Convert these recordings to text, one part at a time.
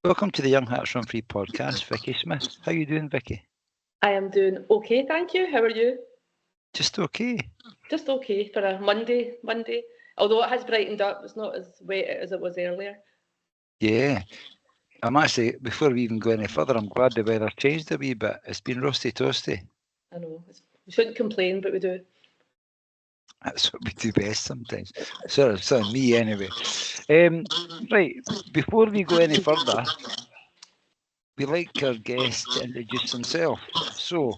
Welcome to the Young Hearts Run Free podcast, Viki Smith. How are you doing, Viki? I am doing okay, thank you. How are you? Just okay. Just okay for a Monday. Although it has brightened up, it's not as wet as it was earlier. Yeah. I'm actually, before we even go any further, I'm glad the weather changed a wee bit. It's been roasty toasty. I know. We shouldn't complain, but we do. That's what we do best sometimes. So me anyway. Right, before we go any further, we like our guest to introduce himself. So,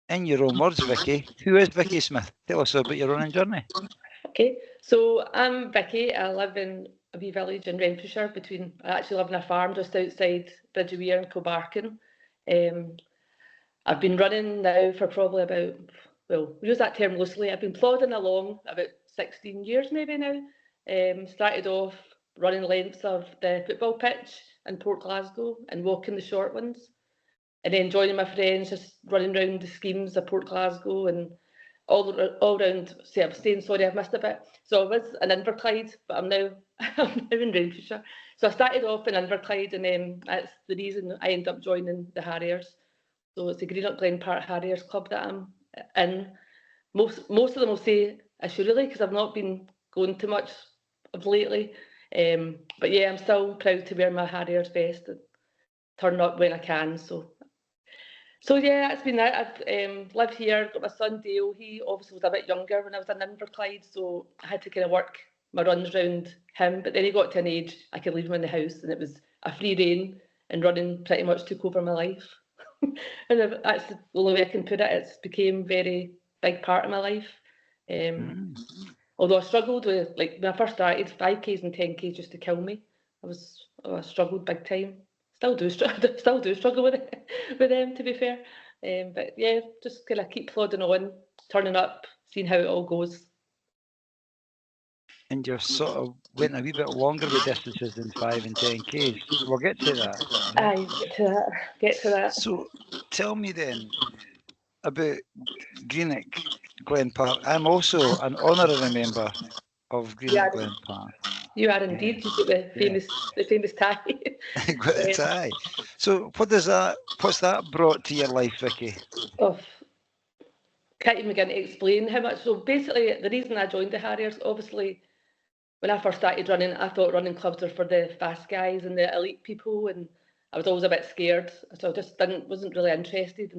in your own words, Viki, who is Viki Smith? Tell us about your running journey. Okay, so I'm Viki. I live in a wee village in Renfrewshire. I actually live on a farm just outside Bridgewere and Kilbarchan. I've been running now for probably about, well, we use that term loosely. I've been plodding along about 16 years maybe now. Started off running lengths of the football pitch in Port Glasgow and walking the short ones. And then joining my friends, just running around the schemes of Port Glasgow and all around. See, I'm saying sorry, I've missed a bit. So I was in Inverclyde, but I'm now in Renfrewshire. So I started off in Inverclyde, and that's the reason I ended up joining the Harriers. So it's the Greenock Glen Park Harriers Club that I'm in. Most of them will say assuredly, because I've not been going too much of lately. But yeah, I'm still proud to wear my Harriers vest and turn up when I can. So yeah, it's been that. I've lived here, got my son Dale. He obviously was a bit younger when I was in Inverclyde, so I had to kind of work my runs around him. But then he got to an age I could leave him in the house, and it was a free rein, and running pretty much took over my life. And that's the only way I can put it. It's became a very big part of my life. Although I struggled with, like, when I first started, 5Ks and 10Ks used to kill me. I struggled big time. Still do struggle with them, to be fair. But yeah, just kind of keep plodding on, turning up, seeing how it all goes. And you're sort of went a wee bit longer with distances than 5 and 10Ks. We'll get to that. Yeah? Aye, get to that. So tell me then about Greenock Glen Park. I'm also an honorary member of Greenock Glen Park. You are indeed. You've got the famous tie. Got the tie. So what's that brought to your life, Viki? Oh, can't even begin to explain how much. So basically, the reason I joined the Harriers, obviously, when I first started running, I thought running clubs were for the fast guys and the elite people, and I was always a bit scared, so I just wasn't really interested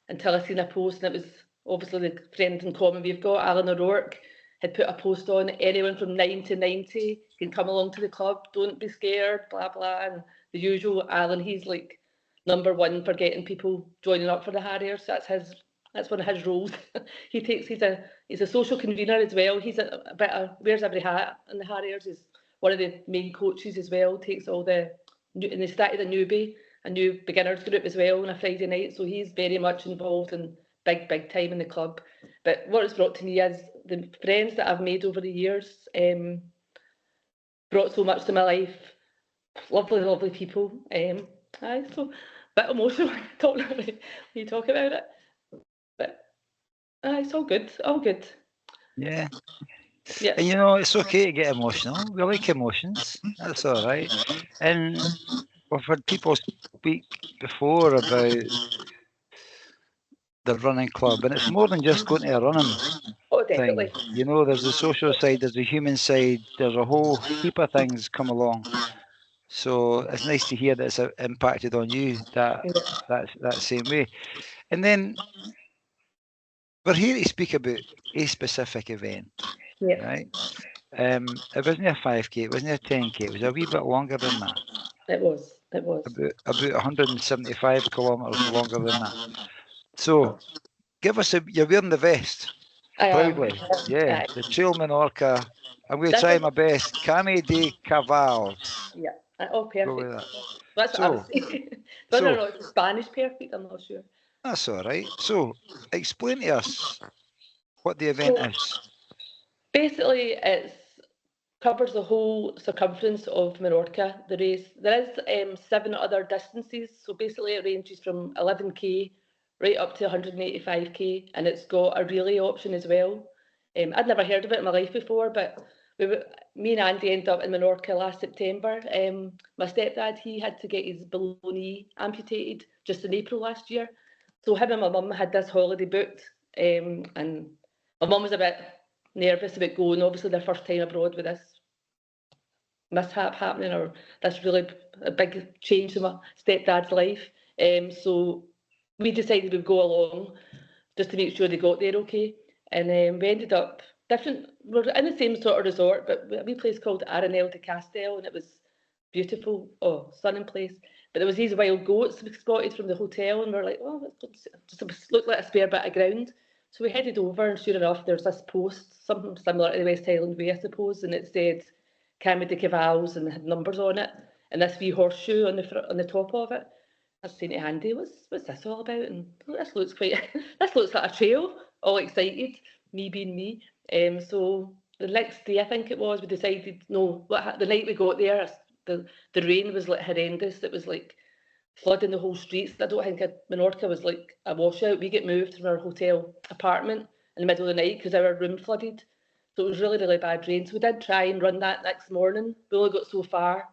until I seen a post, and it was obviously the friend in common we've got, Alan O'Rourke, had put a post on, anyone from 9 to 90 can come along to the club, don't be scared, blah, blah, and the usual. Alan, he's like #1 for getting people joining up for the Harriers. That's one of his roles. He's a social convener as well. He's a bit of wears every hat in the Harriers. He's one of the main coaches as well. Takes all and they started a new beginners group as well on a Friday night. So he's very much involved in big time in the club. But what it's brought to me is the friends that I've made over the years. Brought so much to my life. Lovely people. So a bit emotional when you talk about it. But it's all good. Yeah. And you know, it's okay to get emotional. We like emotions. That's all right. And we've had people speak before about the running club, and it's more than just going to a running definitely. thing. You know, there's the social side, there's the human side, there's a whole heap of things come along. So it's nice to hear that it's impacted on you that same way. And then we're here to speak about a specific event, right? It wasn't a 5K, it wasn't a 10K, it was a wee bit longer than that. It was. About 175 kilometres longer than that. So, give us you're wearing the vest. Proudly. Yeah, the Trail Menorca. I'm going to try my best. Camí de Cavalls. Yeah. Oh, perfect. That's so, what I was saying. Whether or not it's Spanish perfect, I'm not sure. That's all right. So, explain to us what the event is. Basically, it covers the whole circumference of Menorca, the race. There is 7 other distances, so basically it ranges from 11K right up to 185K, and it's got a relay option as well. I'd never heard of it in my life before, but me and Andy ended up in Menorca last September. My stepdad, he had to get his below knee amputated just in April last year. So him and my mum had this holiday booked, and my mum was a bit nervous about going, obviously their first time abroad with this mishap happening, or this really a big change in my stepdad's life. So we decided we'd go along just to make sure they got there okay. And we ended up we're in the same sort of resort, but a wee place called Arenal de Castel, and it was beautiful, stunning place. But there was these wild goats we spotted from the hotel, and we were like, oh, just looked like a spare bit of ground. So we headed over, and sure enough, there's this post, something similar to the West Highland Way, I suppose, and it said Camí de Cavalls and had numbers on it, and this wee horseshoe on the top of it. I was saying to Andy, what's this all about? And this looks like a trail. All excited, me being me. So the next day, I think it was, we decided, the night we got there, the rain was like horrendous. It was like flooding the whole streets. I don't think Menorca was like a washout. We get moved from our hotel apartment in the middle of the night because our room flooded. So it was really, really bad rain. So we did try and run that next morning. We only got so far,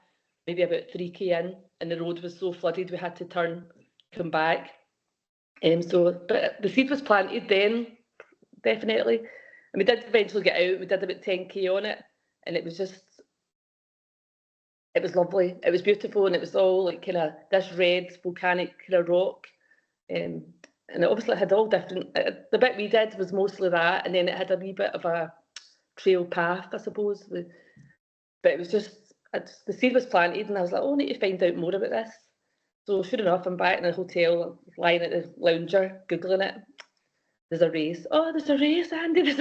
maybe about 3k in, and the road was so flooded we had to come back. But the seed was planted then, definitely. And we did eventually get out. We did about 10k on it, and it was lovely. It was beautiful, and it was all like kind of this red volcanic kind of rock. And it obviously had all different. The bit we did was mostly that, and then it had a wee bit of a trail path, I suppose. But it was just, the seed was planted, and I was like, I need to find out more about this. So sure enough, I'm back in the hotel, lying at the lounger, Googling it. There's a race. Oh, there's a race, Andy.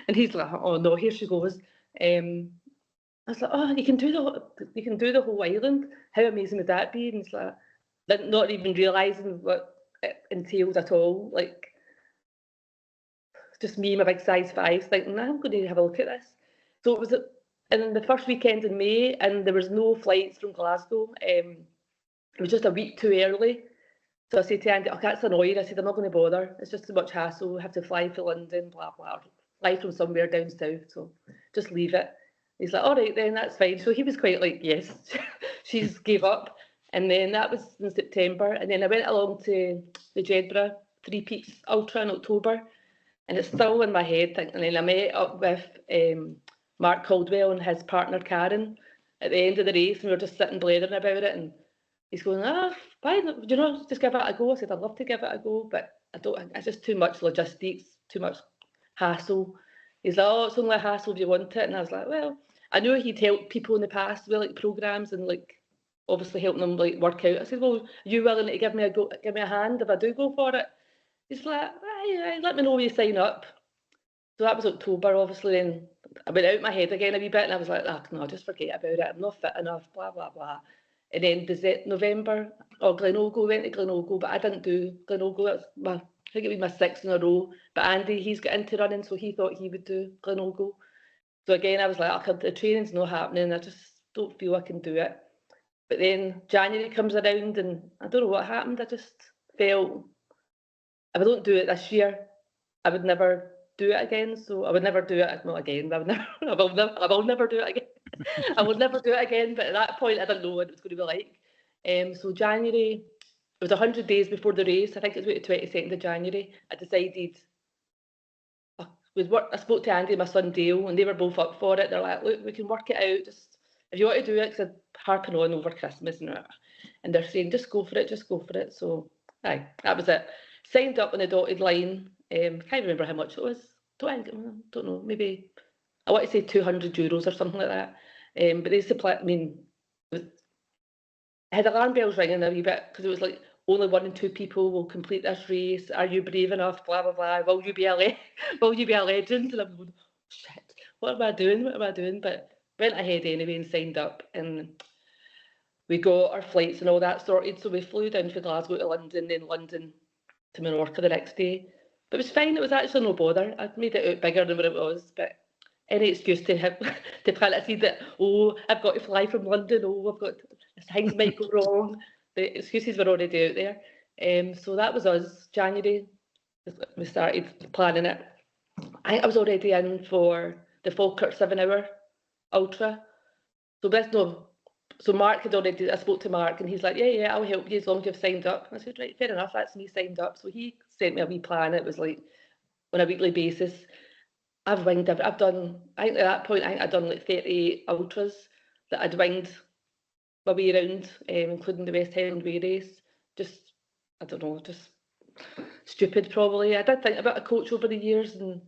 And he's like, oh no, here she goes. I was like, oh, you can do the whole island. How amazing would that be? And he's like, not even realising what it entailed at all. Like, just me and my big size 5 thinking, I'm going to have a look at this. So it was, and then the first weekend in May, and there was no flights from Glasgow. It was just a week too early. So I said to Andy, that's annoying. I said, I'm not going to bother. It's just too much hassle. We have to fly to London, blah, blah. Fly from somewhere down south. So just leave it. He's like, all right, then, that's fine. So he was quite like, yes, she's gave up. And then that was in September. And then I went along to the Jedburgh 3 Peaks Ultra in October. And it's still in my head. And then I met up with Mark Caldwell and his partner, Karen, at the end of the race. And we were just sitting blathering about it. And he's going, why, just give it a go. I said, I'd love to give it a go, but I don't, it's just too much logistics, too much hassle. He's like, it's only a hassle if you want it. And I was like, well, I know he'd helped people in the past with like programmes and like obviously helping them like work out. I said, well, are you willing to give me a hand if I do go for it? He's like, aye, let me know when you sign up. So that was October, obviously. Then I went out my head again a wee bit, and I was like, no, just forget about it. I'm not fit enough, blah, blah, blah. And then November, Glenolgo, went to Glenolgo, but I didn't do Glenolgo. I think it was my 6th in a row. But Andy, he's got into running, so he thought he would do Glenolgo. So again, I was like, the training's not happening. I just don't feel I can do it. But then January comes around, and I don't know what happened. I just felt, if I don't do it this year, I would never do it again. So I would never do it. Not again. I will never do it again. I would never do it again. But at that point, I didn't know what it was going to be like. So January, it was 100 days before the race. I think it was about the 22nd of January. I decided, I spoke to Andy and my son Dale, and they were both up for it. They're like, look, we can work it out. Just if you want to do it, because I'm harping on over Christmas and they're saying, just go for it. So aye, that was it. Signed up on the dotted line. Can't remember how much it was. Don't know. Maybe I want to say €200 or something like that. But they supply. I mean, it had alarm bells ringing a wee bit because it was like only 1 and 2 people will complete this race. Are you brave enough? Blah blah blah. Will you be a legend? And I'm going, shit. What am I doing? But went ahead anyway and signed up, and we got our flights and all that sorted. So we flew down from Glasgow to London, then London to Menorca the next day. But it was fine. It was actually no bother. I'd made it out bigger than what it was, but any excuse to plant a seed that, I've got to fly from London, I've got things might go wrong. The excuses were already out there. So that was us. January, we started planning it. I was already in for the Falkirk 7 hour ultra. So Mark had already, I spoke to Mark and he's like, yeah, I'll help you as long as you've signed up. I said, right, fair enough, that's me signed up. So he sent me a wee plan. It was like on a weekly basis. I've think at that point, I'd done like 38 ultras that I'd winged my way around, including the West Highland Way race. Just, I don't know, just stupid probably. I did think about a coach over the years and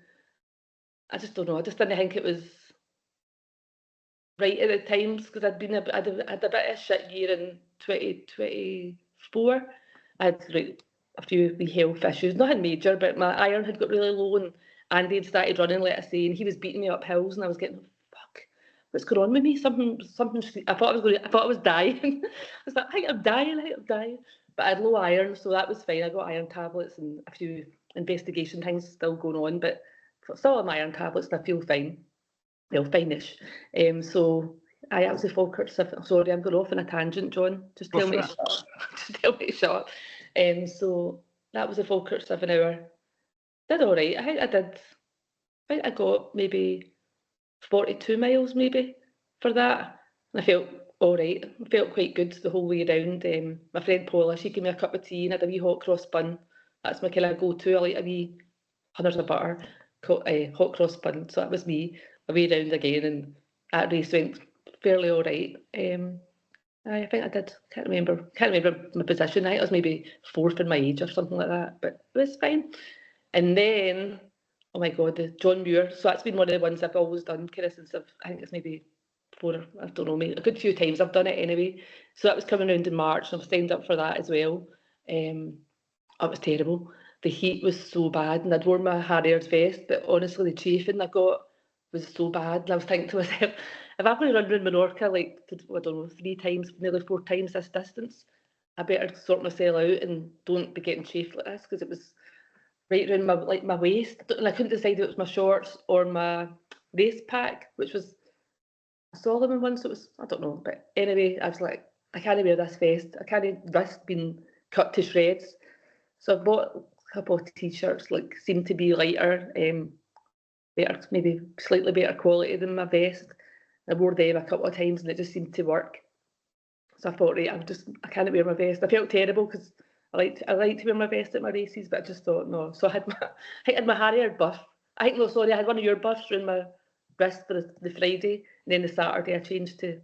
I just don't know, I just didn't think it was right at the times because I'd had a bit of a shit year in 2024. I had like a few wee health issues, nothing major, but my iron had got really low and Andy had started running, let us say, and he was beating me up hills and I was getting, fuck, what's going on with me? Something. I thought I was dying. I was like, I think I'm dying. But I had low iron, so that was fine. I got iron tablets and a few investigation things still going on, but still on iron tablets and I feel fine. Well, fine-ish. So that was the Falkirk 7. Sorry, I'm going off on a tangent, John. Just tell me to shut up. Just tell me to shut up. So that was the Falkirk 7 hour. Did all right. I think I got maybe 42 miles maybe for that. And I felt all right. I felt quite good the whole way around. My friend Paula, she gave me a cup of tea and had a wee hot cross bun. That's my kind of go-to. I like a wee hundreds of butter hot cross bun. So that was me away round again, and that race went fairly all right. I think I did. Can't remember my position. I think I was maybe fourth in my age or something like that, but it was fine. And then, oh my God, the John Muir. So that's been one of the ones I've always done, kind of since I think it's maybe I don't know, maybe a good few times I've done it anyway. So that was coming around in March, and I've signed up for that as well. It was terrible. The heat was so bad, and I'd worn my Harriers vest, but honestly, the chafing I got was so bad. And I was thinking to myself, if I'm going to run around Menorca like, I don't know, 3 times, nearly 4 times this distance, I better sort myself out and don't be getting chafed like this, because it was right around my waist, and I couldn't decide if it was my shorts or my race pack, which was a Solomon one, so it was, I don't know. But anyway, I was like, I can't wear this vest. I can't risk being cut to shreds. So I bought a couple of t-shirts, like seemed to be lighter, better, maybe slightly better quality than my vest. I wore them a couple of times and it just seemed to work. So I thought, right, I can't wear my vest. I felt terrible because I like to wear my vest at my races, but I just thought no. So I had my Harrier buff. I had one of your buffs around my wrist for the Friday, and then the Saturday I changed to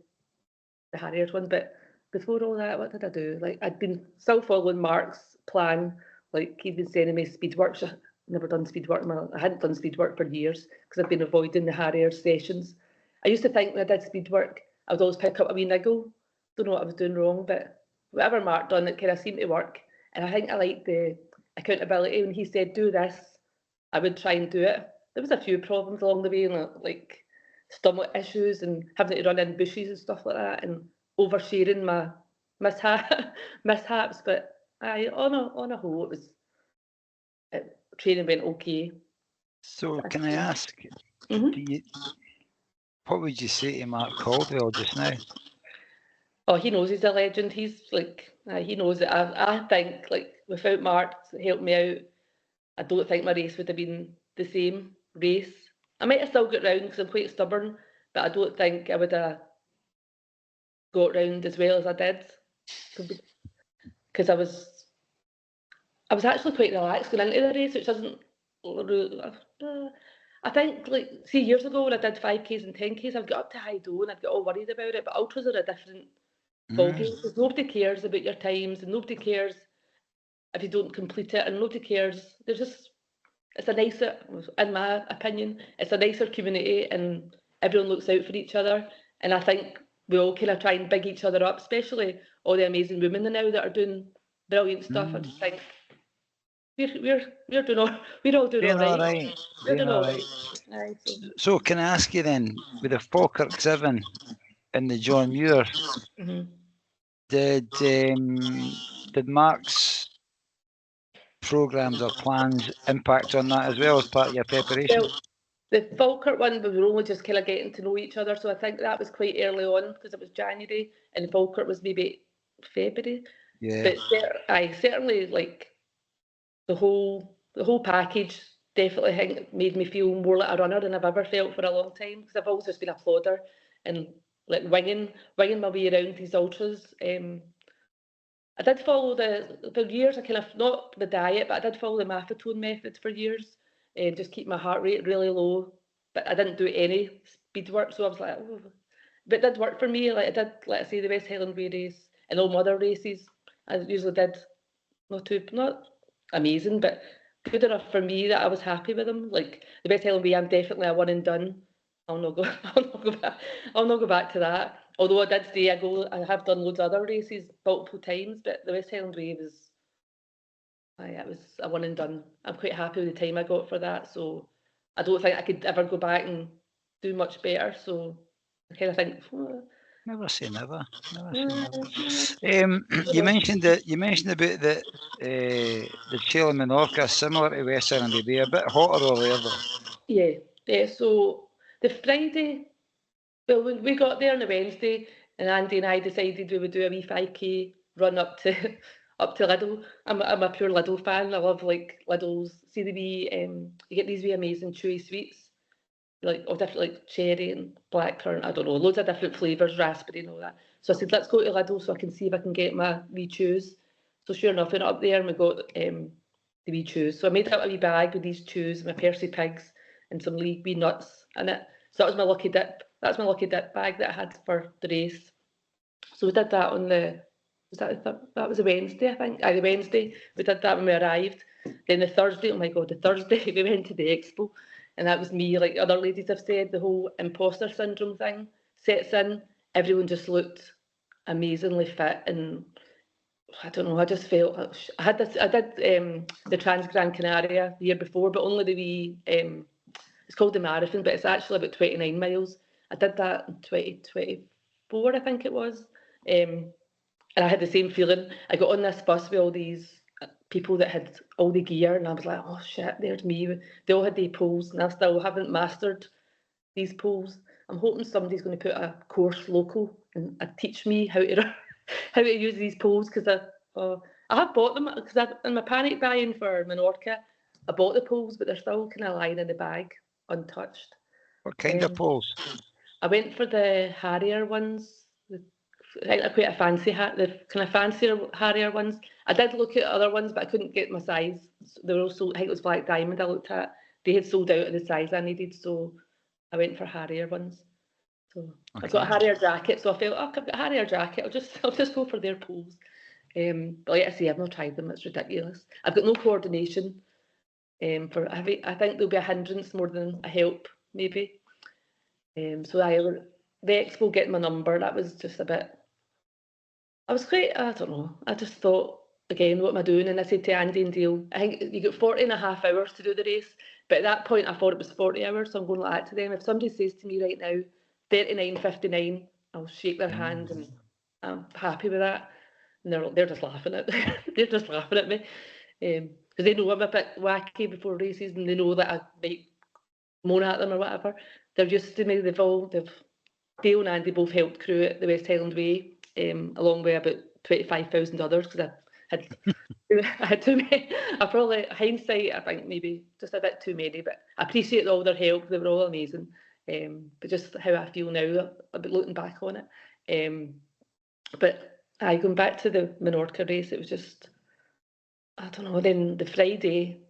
the Harriers one. But before all that, what did I do? Like, I'd been still following Mark's plan. Like, he'd been sending me speed work. I never done speed work. I hadn't done speed work for years because I'd been avoiding the Harrier sessions. I used to think when I did speed work, I would always pick up a wee niggle. Don't know what I was doing wrong, but whatever Mark done, it kind of seemed to work. And I think I liked the accountability. When he said, do this, I would try and do it. There was a few problems along the way, like stomach issues and having to run in bushes and stuff like that, and oversharing my mishaps. But on a whole, training went okay. So can I ask, what would you say to Mark Caldwell just now? Oh, he knows he's a legend. He's like, he knows it. I think, like, without Mark helping me out, I don't think my race would have been the same race. I might have still got round because I'm quite stubborn, but I don't think I would have got round as well as I did, because I was actually quite relaxed going into the race, which isn't. I think, like, see, years ago when I did 5Ks and 10Ks, I'd got up to high dough and I'd get all worried about it. But ultras are a different ballgame because nobody cares about your times and nobody cares if you don't complete it, and nobody cares. It's a nicer, in my opinion, it's a nicer community and everyone looks out for each other. And I think we all kind of try and big each other up, especially all the amazing women now that are doing brilliant stuff. I just think we're all doing all right. We're doing all right. So can I ask you then, with the Falkirk 7 and the John Muir, did Mark's programs or plans impact on that as well as part of your preparation? Well, the Falkirk one, we were only just kind of getting to know each other, so I think that was quite early on because it was January, and the Falkirk was maybe February. Yeah. But certainly, like, the whole package definitely made me feel more like a runner than I've ever felt for a long time, because I've always just been a plodder. and like winging my way around these ultras. I did follow for years. I kind of, not the diet, but I did follow the Maffetone method for years, and just keep my heart rate really low. But I didn't do any speed work, so I was like, oh. But it did work for me. Like I did, let's say, the West Highland Way race and all my other races. I usually did not amazing, but good enough for me that I was happy with them. Like the West Highland Way, I'm definitely a one and done. I'll not go. I'll not go back to that. Although I did say I have done loads of other races multiple times, but the West Highland Way was, it was a one and done. I'm quite happy with the time I got for that, so I don't think I could ever go back and do much better. So I kind of think. Never say never. You mentioned about the trail in Menorca, similar to West Highland Way, a bit hotter over there though. Yeah. So the Friday, well, when we got there on the Wednesday, and Andy and I decided we would do a wee 5k run up to Lidl. I'm a pure Lidl fan. I love like Lidl's. See the wee you get these wee amazing chewy sweets, like of different, like cherry and blackcurrant. I don't know, loads of different flavours, raspberry and all that. So I said, let's go to Lidl so I can see if I can get my wee chews. So sure enough, we went up there and we got the wee chews. So I made up a wee bag with these chews, my Percy pigs, and some wee nuts in it. So that was my lucky dip. That's my lucky dip bag that I had for the race. So we did that on that was a Wednesday, I think. The Wednesday. We did that when we arrived. Then the Thursday, oh my God, the Thursday we went to the expo. And that was me, like other ladies have said, the whole imposter syndrome thing sets in. Everyone just looked amazingly fit, and I don't know, I just felt, I did the Trans Gran Canaria the year before, but only the wee, it's called the marathon, but it's actually about 29 miles. I did that in 2024, I think it was. And I had the same feeling. I got on this bus with all these people that had all the gear, and I was like, oh shit, there's me. They all had the poles, and I still haven't mastered these poles. I'm hoping somebody's going to put a course local and teach me how to use these poles, because I have bought them, because in my panic buying for Menorca, I bought the poles, but they're still kind of lying in the bag untouched. What kind of poles? I went for the Harrier ones. Quite a fancy the kind of fancier Harrier ones. I did look at other ones, but I couldn't get my size. They were also, I think it was Black Diamond I looked at. They had sold out of the size I needed, so I went for Harrier ones. So okay. I've got a Harrier jacket, so I felt, I've got a Harrier jacket. I'll just go for their poles. But like I say, I've not tried them. It's ridiculous. I've got no coordination. I think there'll be a hindrance more than a help, maybe. So the expo getting my number, that was just a bit. I was quite, I don't know, I just thought, again, what am I doing? And I said to Andy and Dale, I think you got 40 and a half hours to do the race. But at that point, I thought it was 40 hours, so I'm going like that to them. If somebody says to me right now, 39:59, I'll shake their hand, and I'm happy with that. And they're just laughing at they're just laughing at me, because they know I'm a bit wacky before races, and they know that I might moan at them or whatever. They're used to me. Dale and Andy both helped crew at the West Highland Way, along with about 25,000 others, because I had too many. I probably, hindsight, I think maybe just a bit too many, but I appreciate all their help. They were all amazing. But just how I feel now about looking back on it. But going back to the Menorca race, it was just, I don't know. Then the Friday,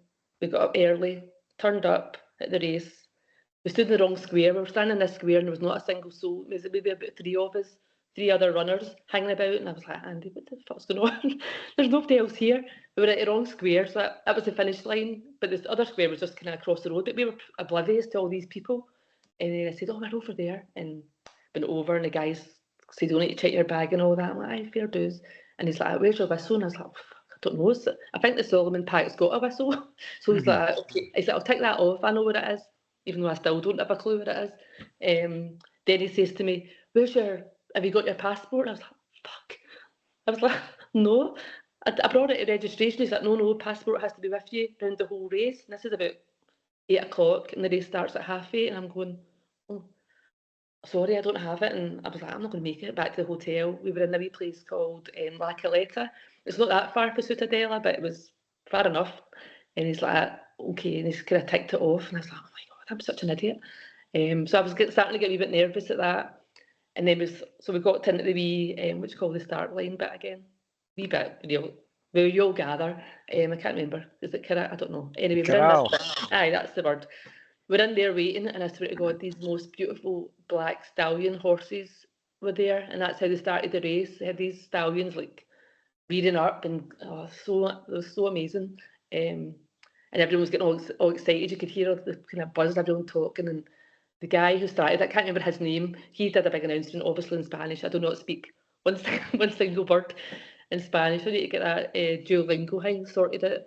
we got up early, turned up at the race. We stood in the wrong square. We were standing in this square and there was not a single soul. There was maybe about 3 of us, 3 other runners hanging about. And I was like, Andy, what the fuck's going on? There's nobody else here. We were at the wrong square. So that was the finish line. But this other square was just kind of across the road. But we were oblivious to all these people. And then I said, oh, we're over there. And went over, and the guys said, you don't need to check your bag and all that. I'm like, aye, fair dues. And he's like, where's your whistle? And I was like, I don't know. I think the Solomon Pack's got a whistle. So he's like, okay. He's like, I'll take that off. I know what it is, even though I still don't have a clue what it is. Then he says to me, have you got your passport? And I was like, fuck. I was like, no. I brought it to registration. He's like, no, passport has to be with you around the whole race. And this is about 8 o'clock, and the race starts at 8:30, and I'm going, oh, sorry, I don't have it. And I was like, I'm not going to make it back to the hotel. We were in a wee place called La Caleta. It's not that far for Ciutadella, but it was far enough. And he's like, okay, and he's kind of ticked it off. And I was like, oh my God, I'm such an idiot. So I was starting to get a wee bit nervous at that. And then we got into the wee, what do you call the start line bit again? Wee bit, where you'll gather. I can't remember. Is it I don't know. Anyway, we're in this bit. Aye, that's the word. We're in there waiting, and I swear to God, these most beautiful black stallion horses were there, and that's how they started the race. They had these stallions like rearing up, and it was so amazing. And everyone was getting all excited. You could hear the kind of buzz, everyone talking, and the guy who started, I can't remember his name, he did a big announcement, obviously in Spanish. I do not speak one single word in Spanish. I need to get that Duolingo thing sorted out.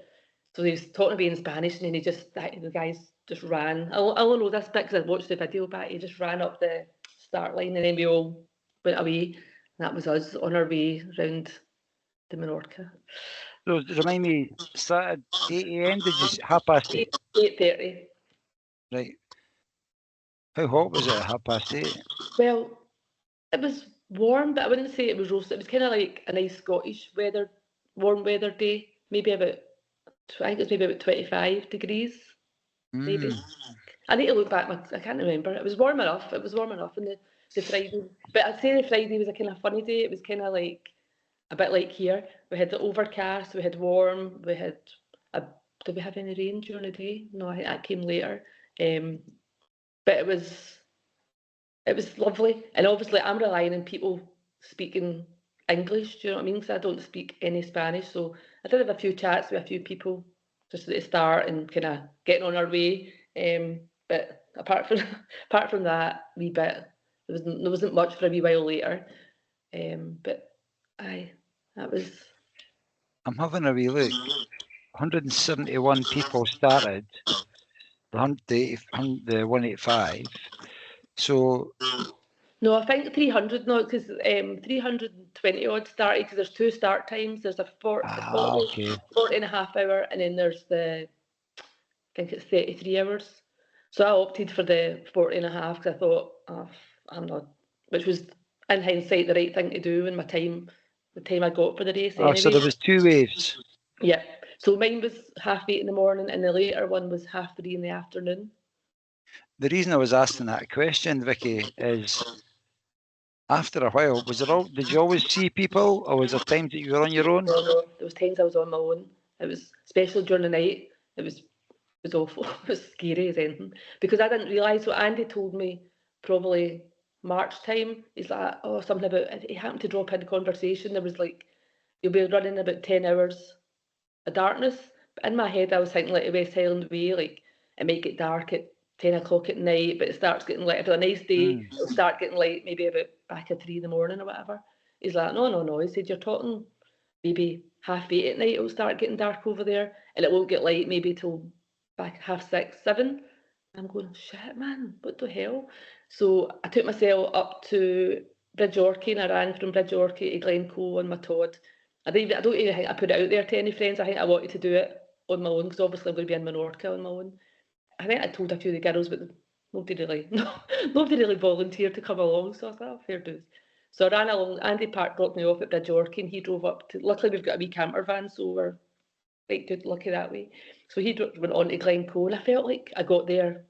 So he was talking to me in Spanish, and then the guys just ran. I only know this bit because I watched the video back. He just ran up the start line, and then we all went away. And that was us on our way round the Menorca. So remind me, started 8 a.m. Did you 8:30? 8:30. Right. How hot was it at 8:30? Well, it was warm, but I wouldn't say it was roasted. It was kind of like a nice Scottish weather, warm weather day. Maybe about, I think it was maybe about 25 degrees. Maybe. I need to look back. I can't remember. It was warm enough. It was warm enough on the Friday. But I'd say the Friday was a kind of funny day. It was kind of like a bit like here. We had the overcast. We had warm. We had did we have any rain during the day? No, I think that came later. But it was lovely. And obviously, I'm relying on people speaking English. Do you know what I mean? Because I don't speak any Spanish. So I did have a few chats with a few people just at the start and kind of getting on our way. But apart from that wee bit, there wasn't much for a wee while later. But that was. I'm having a wee look. 171 people started the 185. So. No, I think 300 now, because 320 odd started, because there's two start times. There's a 40 and a half hour, and then there's I think it's 33 hours. So I opted for the 40 and a half because I thought, I'm not, which was in hindsight the right thing to do in the time I got for the race. Anyway. So there was 2 waves. Yeah. So mine was 8:30 in the morning, and the later one was 3:30 in the afternoon. The reason I was asking that question, Viki, is after a while, did you always see people, or was there times that you were on your own? No, there was times I was on my own. It was, especially during the night, it was awful. It was scary as anything, because I didn't realise what Andy told me probably March time. He's like, something about, he happened to drop in conversation. There was like, you'll be running about 10 hours of darkness. But in my head, I was thinking like the West Highland Way, like it might get dark at 10 o'clock at night, but it starts getting light. If it's a nice day, it'll start getting light maybe about back at 3 in the morning or whatever. He's like, no. He said, you're talking maybe 8:30 at night, it'll start getting dark over there, and it won't get light maybe till back 6:30, 7. I'm going, shit, man, what the hell? So I took myself up to Bridgeorchy, and I ran from Bridgeorchy to Glencoe on my Todd. I don't even think I put it out there to any friends. I think I wanted to do it on my own, because obviously I'm going to be in Menorca on my own. I think I told a few of the girls, but nobody really volunteered to come along, so I was like, oh, fair dues. So I ran along. Andy Park dropped me off at Bridgeorchy, and he drove up to, luckily we've got a wee camper van, so we're quite good, lucky that way. So he went on to Glencoe, and I felt like I got there,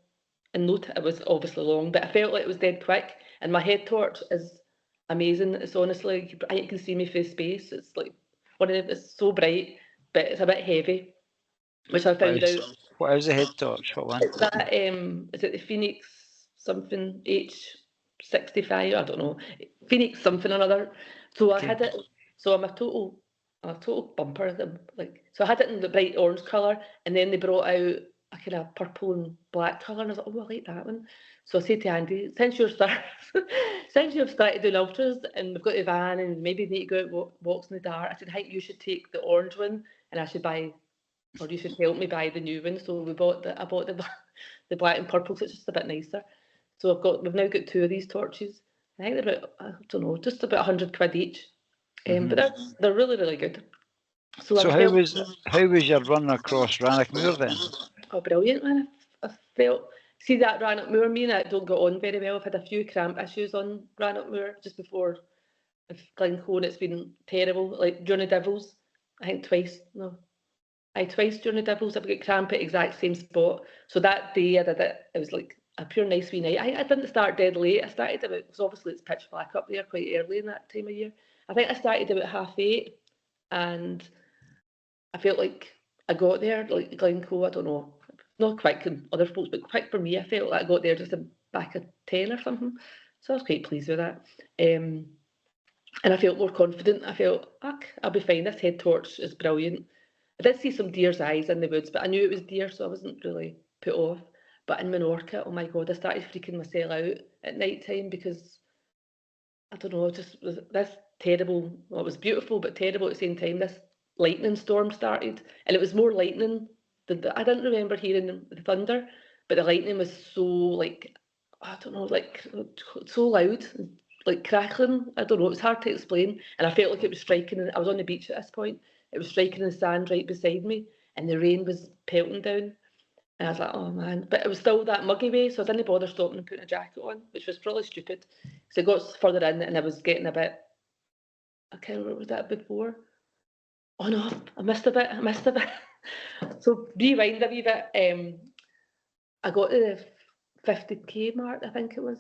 and it was obviously long, but I felt like it was dead quick. And my head torch is amazing. It's honestly, I think you can see me face space. It's like it's so bright, but it's a bit heavy, which I found out. What is a head torch? What one? It's that is it the Phoenix something H65? I don't know. Phoenix something or another. So I had it. So I'm a total bumper. So I had it in the bright orange colour, and then they brought out a kind of purple and black colour, and I was like, I like that one. So I said to Andy, since you've started doing ultras, and we've got the van, and maybe need to go out walks in the dark, I said, I think you should take the orange one, and I should buy, or you should help me buy the new one. So I bought the black and purple, so it's just a bit nicer. So we've now got 2 of these torches. I think they're about, I don't know, just about 100 quid each. But they're really, really good. So how was your run across Rannochmoor then? Oh, brilliant, man. I felt, see that Rannochmoor, me and I don't get on very well. I've had a few cramp issues on Rannochmoor just before Glencoe, and it's been terrible. Like during the Devils, I think twice during the Devils, I've got cramp at the exact same spot. So that day I did it, it was like a pure nice wee night. I didn't start dead late. I started about, because obviously it's pitch black up there quite early in that time of year. I think I started about 8:30, and I felt like I got there, like Glencoe, I don't know, not quick in other folks, but quick for me. I felt like I got there just a back of 10 or something. So I was quite pleased with that. And I felt more confident. I felt, I'll be fine. This head torch is brilliant. I did see some deer's eyes in the woods, but I knew it was deer, so I wasn't really put off. But in Menorca, oh my God, I started freaking myself out at night time because, I don't know, just this terrible, well, it was beautiful, but terrible at the same time. This lightning storm started, and it was more lightning than I didn't remember hearing the thunder, but the lightning was so, like, I don't know, like so loud, like crackling. I don't know, it was hard to explain, and I felt like it was striking. I was on the beach at this point. It was striking the sand right beside me, and the rain was pelting down. And I was like, oh man, but it was still that muggy way, so I didn't bother stopping and putting a jacket on, which was probably stupid. So I got further in and I was getting a bit, I can't remember, was that before? Oh no, I missed a bit. So rewind a wee bit. I got to the 50k mark, I think it was.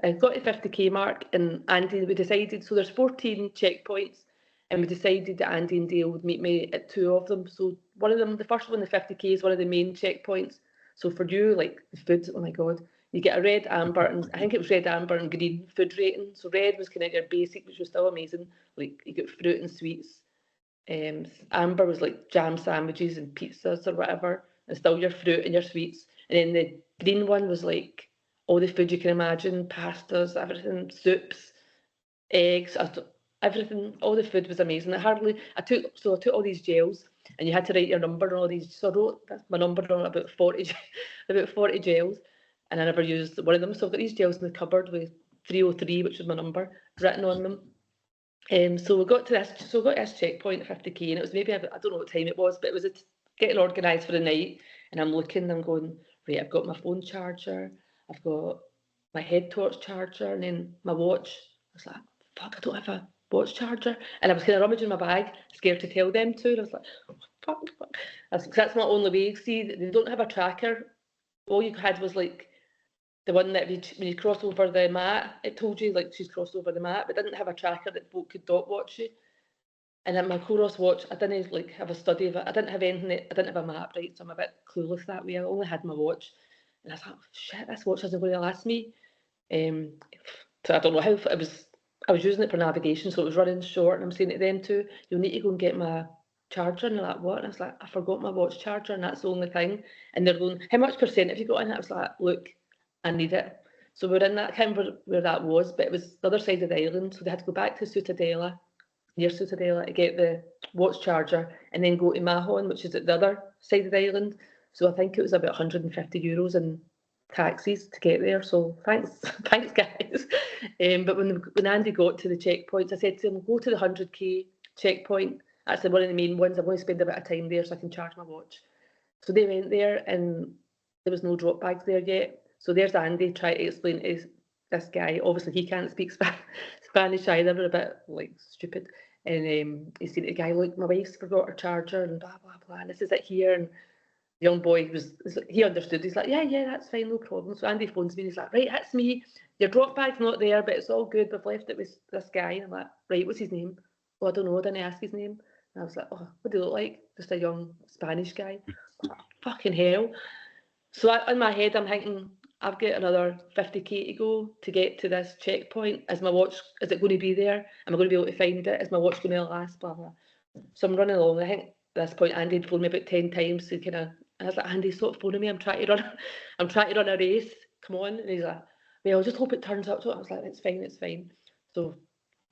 I got to the 50k mark, and Andy, we decided, so there's 14 checkpoints, and we decided that Andy and Dale would meet me at 2 of them. So one of them, the first one, the 50k, is one of the main checkpoints. So for you, like the food, oh my God, you get a red, amber, and I think it was red, amber, and green food rating. So red was kind of your basic, which was still amazing. Like you get fruit and sweets. Amber was like jam sandwiches and pizzas or whatever, and still your fruit and your sweets. And then the green one was like all the food you can imagine, pastas, everything, soups, eggs, everything. All the food was amazing. I took all these gels, and you had to write your number on all these. So I wrote my number on about 40 gels, and I never used one of them. So I've got these gels in the cupboard with 303, which was my number, written on them. So we got to this checkpoint at 50k, and it was maybe, I don't know what time it was, but it was getting organised for the night, and I'm going, right, I've got my phone charger, I've got my head torch charger, and then my watch. I was like, fuck, I don't have a watch charger, and I was kind of rummaging my bag, scared to tell them to, and I was like, fuck. That's my only way. See, they don't have a tracker. All you had was like the one that when you cross over the mat, it told you like she's crossed over the mat, but didn't have a tracker that folk could dot watch you. And then my Coros watch, I didn't like have a study of it. I didn't have anything. I didn't have a map, right? So I'm a bit clueless that way. I only had my watch, and I thought, shit, this watch isn't going to last me. So I don't know how it was. I was using it for navigation, so it was running short. And I'm saying to them too, you'll need to go and get my charger. And they're like, what? And I was like, I forgot my watch charger, and that's the only thing. And they're going, how much percent have you got in it? I was like, look, I need it. So we're in that, I can't remember where that was, but it was the other side of the island. So they had to go back to Ciutadella, near Ciutadella, to get the watch charger, and then go to Mahon, which is at the other side of the island. So I think it was about €150 in taxis to get there. So thanks guys. But when Andy got to the checkpoints, I said to him, go to the 100k checkpoint. That's one of the main ones. I'm going to spend a bit of time there so I can charge my watch. So they went there, and there was no drop bags there yet. So there's Andy trying to explain to this guy. Obviously, he can't speak Spanish either. We're a bit like stupid. And he's saying to the guy, look, my wife's forgot her charger and blah, blah, blah. And this is it here. And the young boy he understood. He's like, yeah, that's fine, no problem. So Andy phones me and he's like, right, that's me. Your drop bag's not there, but it's all good. We've left it with this guy. And I'm like, right, what's his name? Oh, I don't know. I didn't ask his name. And I was like, oh, what do you look like? Just a young Spanish guy. Oh, fucking hell. So in my head, I'm thinking, I've got another 50k to go to get to this checkpoint. Is my watch, is it going to be there? Am I going to be able to find it? Is my watch going to last? Blah, blah. So I'm running along. I think at this point, Andy had phoned me about 10 times. So and I was like, Andy, stop phoning me. I'm trying to run a race. Come on. And he's like, well, just hope it turns up. So I was like, it's fine. So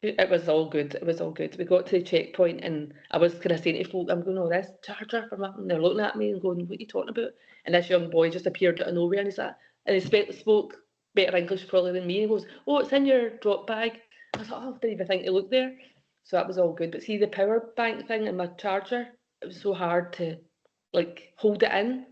it was all good. We got to the checkpoint, and I was kind of saying to folk, I'm going, oh, this charger for nothing. They're looking at me and going, what are you talking about? And this young boy just appeared out of nowhere, and he's like, and he spoke better English probably than me. And he goes, oh, it's in your drop bag. I was like, oh, I didn't even think to look there. So that was all good. But see, the power bank thing and my charger, it was so hard to like hold it in.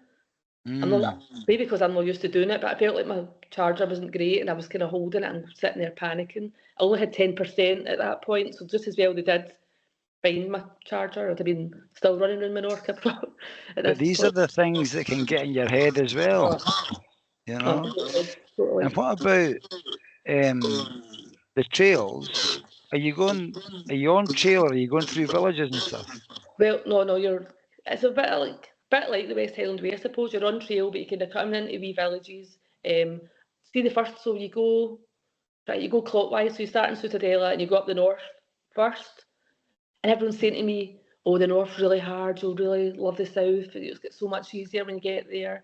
I'm not, maybe because I'm not used to doing it, but I felt like my charger wasn't great, and I was kind of holding it and sitting there panicking. I only had 10% at that point, so just as well they did find my charger. I'd have been still running around Menorca. But these are the things that can get in your head as well. you know. Totally. And what about the trails? Are you on trail, or are you going through villages and stuff? Well, no, it's a bit like the West Highland Way, I suppose. You're on trail, but you kind of come into wee villages. See the first, so you go clockwise. So you start in Ciutadella and you go up the north first. And everyone's saying to me, "Oh, the north's really hard. You'll really love the south. It's get so much easier when you get there."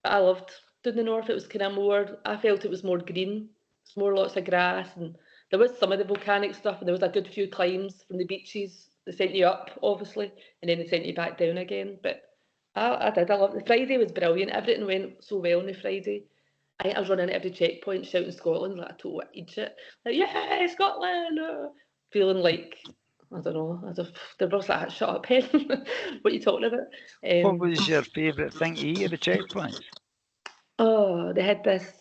But I loved doing the north. It was kind of more. I felt it was more green. It's more lots of grass, and there was some of the volcanic stuff, and there was a good few climbs from the beaches. They sent you up, obviously, and then they sent you back down again. But I did. I loved the Friday was brilliant. Everything went so well on the Friday. I was running at every checkpoint shouting Scotland like a total idiot. Like, yeah, Scotland! Feeling like, I don't know, they were like, shut up, Hen. What are you talking about? What was your favourite thing to eat at the checkpoints? Oh, they had this,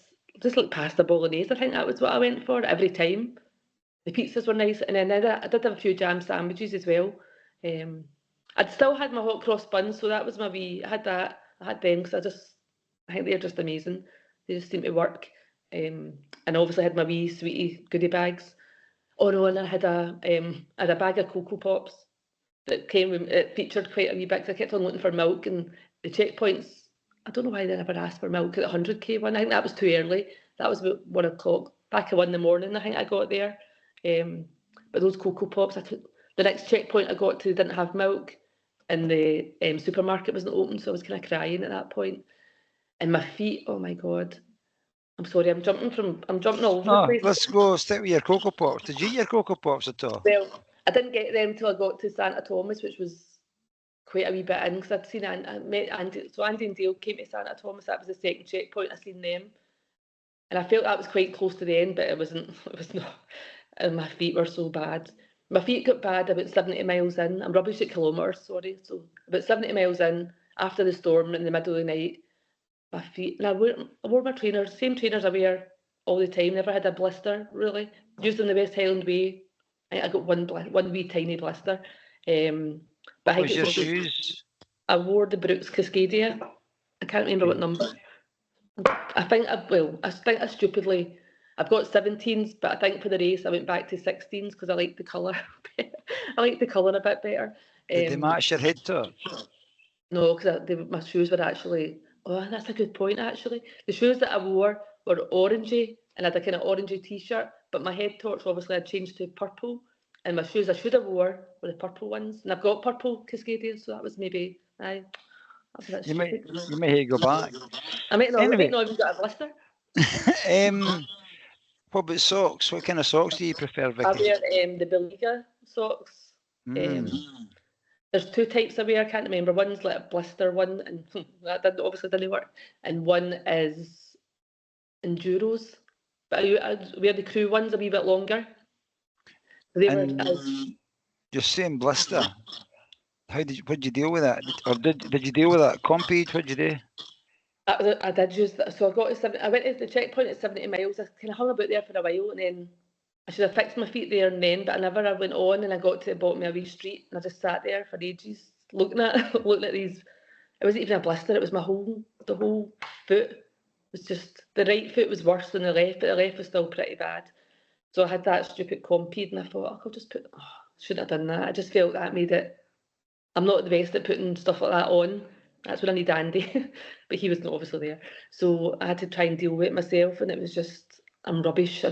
just like pasta bolognese, I think that was what I went for every time. The pizzas were nice, and then I did have a few jam sandwiches as well. I'd still had my hot cross buns, so that was my wee, I had them because I think they're just amazing. They just seem to work. And obviously I had my wee sweetie goodie bags. Oh no, and I had a bag of Cocoa Pops that it featured quite a wee bit, 'cause I kept on looking for milk, and the checkpoints, I don't know why they never asked for milk at the 100k one. I think that was too early. That was about 1 o'clock, back at 1 in the morning, I think I got there. But those Cocoa Pops, the next checkpoint I got to didn't have milk, and the supermarket wasn't open, so I was kind of crying at that point. And my feet, oh my God. I'm sorry, I'm jumping all over the place. Let's go stick with your Cocoa Pops. Did you eat your Cocoa Pops at all? Well, I didn't get them until I got to Santa Thomas, which was quite a wee bit in, because I'd seen I met Andy, so Andy and Dale came to Santa Thomas. That was the second checkpoint. I seen them, and I felt that was quite close to the end, but it wasn't. It was not. And my feet were so bad. My feet got bad about 70 miles in. I'm rubbish at kilometres, sorry. So about 70 miles in, after the storm in the middle of the night, my feet, and I wore my trainers, same trainers I wear all the time. Never had a blister really. Used them the West Highland Way. I got one wee tiny blister. But what was your shoes? I wore the Brooks Cascadia. I can't remember what number. I think I stupidly, I've got 17s, but I think for the race I went back to 16s because I like the colour. I like the colour a bit better. Did they match your head torch? No, because my shoes were actually. Oh, that's a good point. Actually, the shoes that I wore were orangey, and I had a kind of orangey t-shirt. But my head torch obviously had changed to purple, and my shoes I should have wore were the purple ones. And I've got purple Cascadians, so that was maybe that's a bit stupid. You may go back. I might not Anyway. even got a blister. What about socks? What kind of socks do you prefer, Viki? I wear the Beliga socks. There's two types I wear. I can't remember. One's like a blister one, and that obviously didn't work. And one is enduros, but I wear the crew ones a wee bit longer. You're saying blister. What'd you deal with that? Or did you deal with that? Compede? What'd you do? I did use that. So I went to the checkpoint at 70 miles. I kind of hung about there for a while, and then I should have fixed my feet there and then, but I went on, and I got to the bottom of a wee street, and I just sat there for ages looking at these. It wasn't even a blister. It was the whole foot. It was just, the right foot was worse than the left, but the left was still pretty bad. So I had that stupid Compede, and I thought, I'll just shouldn't have done that. I just felt that made it. I'm not the best at putting stuff like that on. That's when I need Andy, but he wasn't obviously there. So I had to try and deal with it myself, and it was just, I'm rubbish.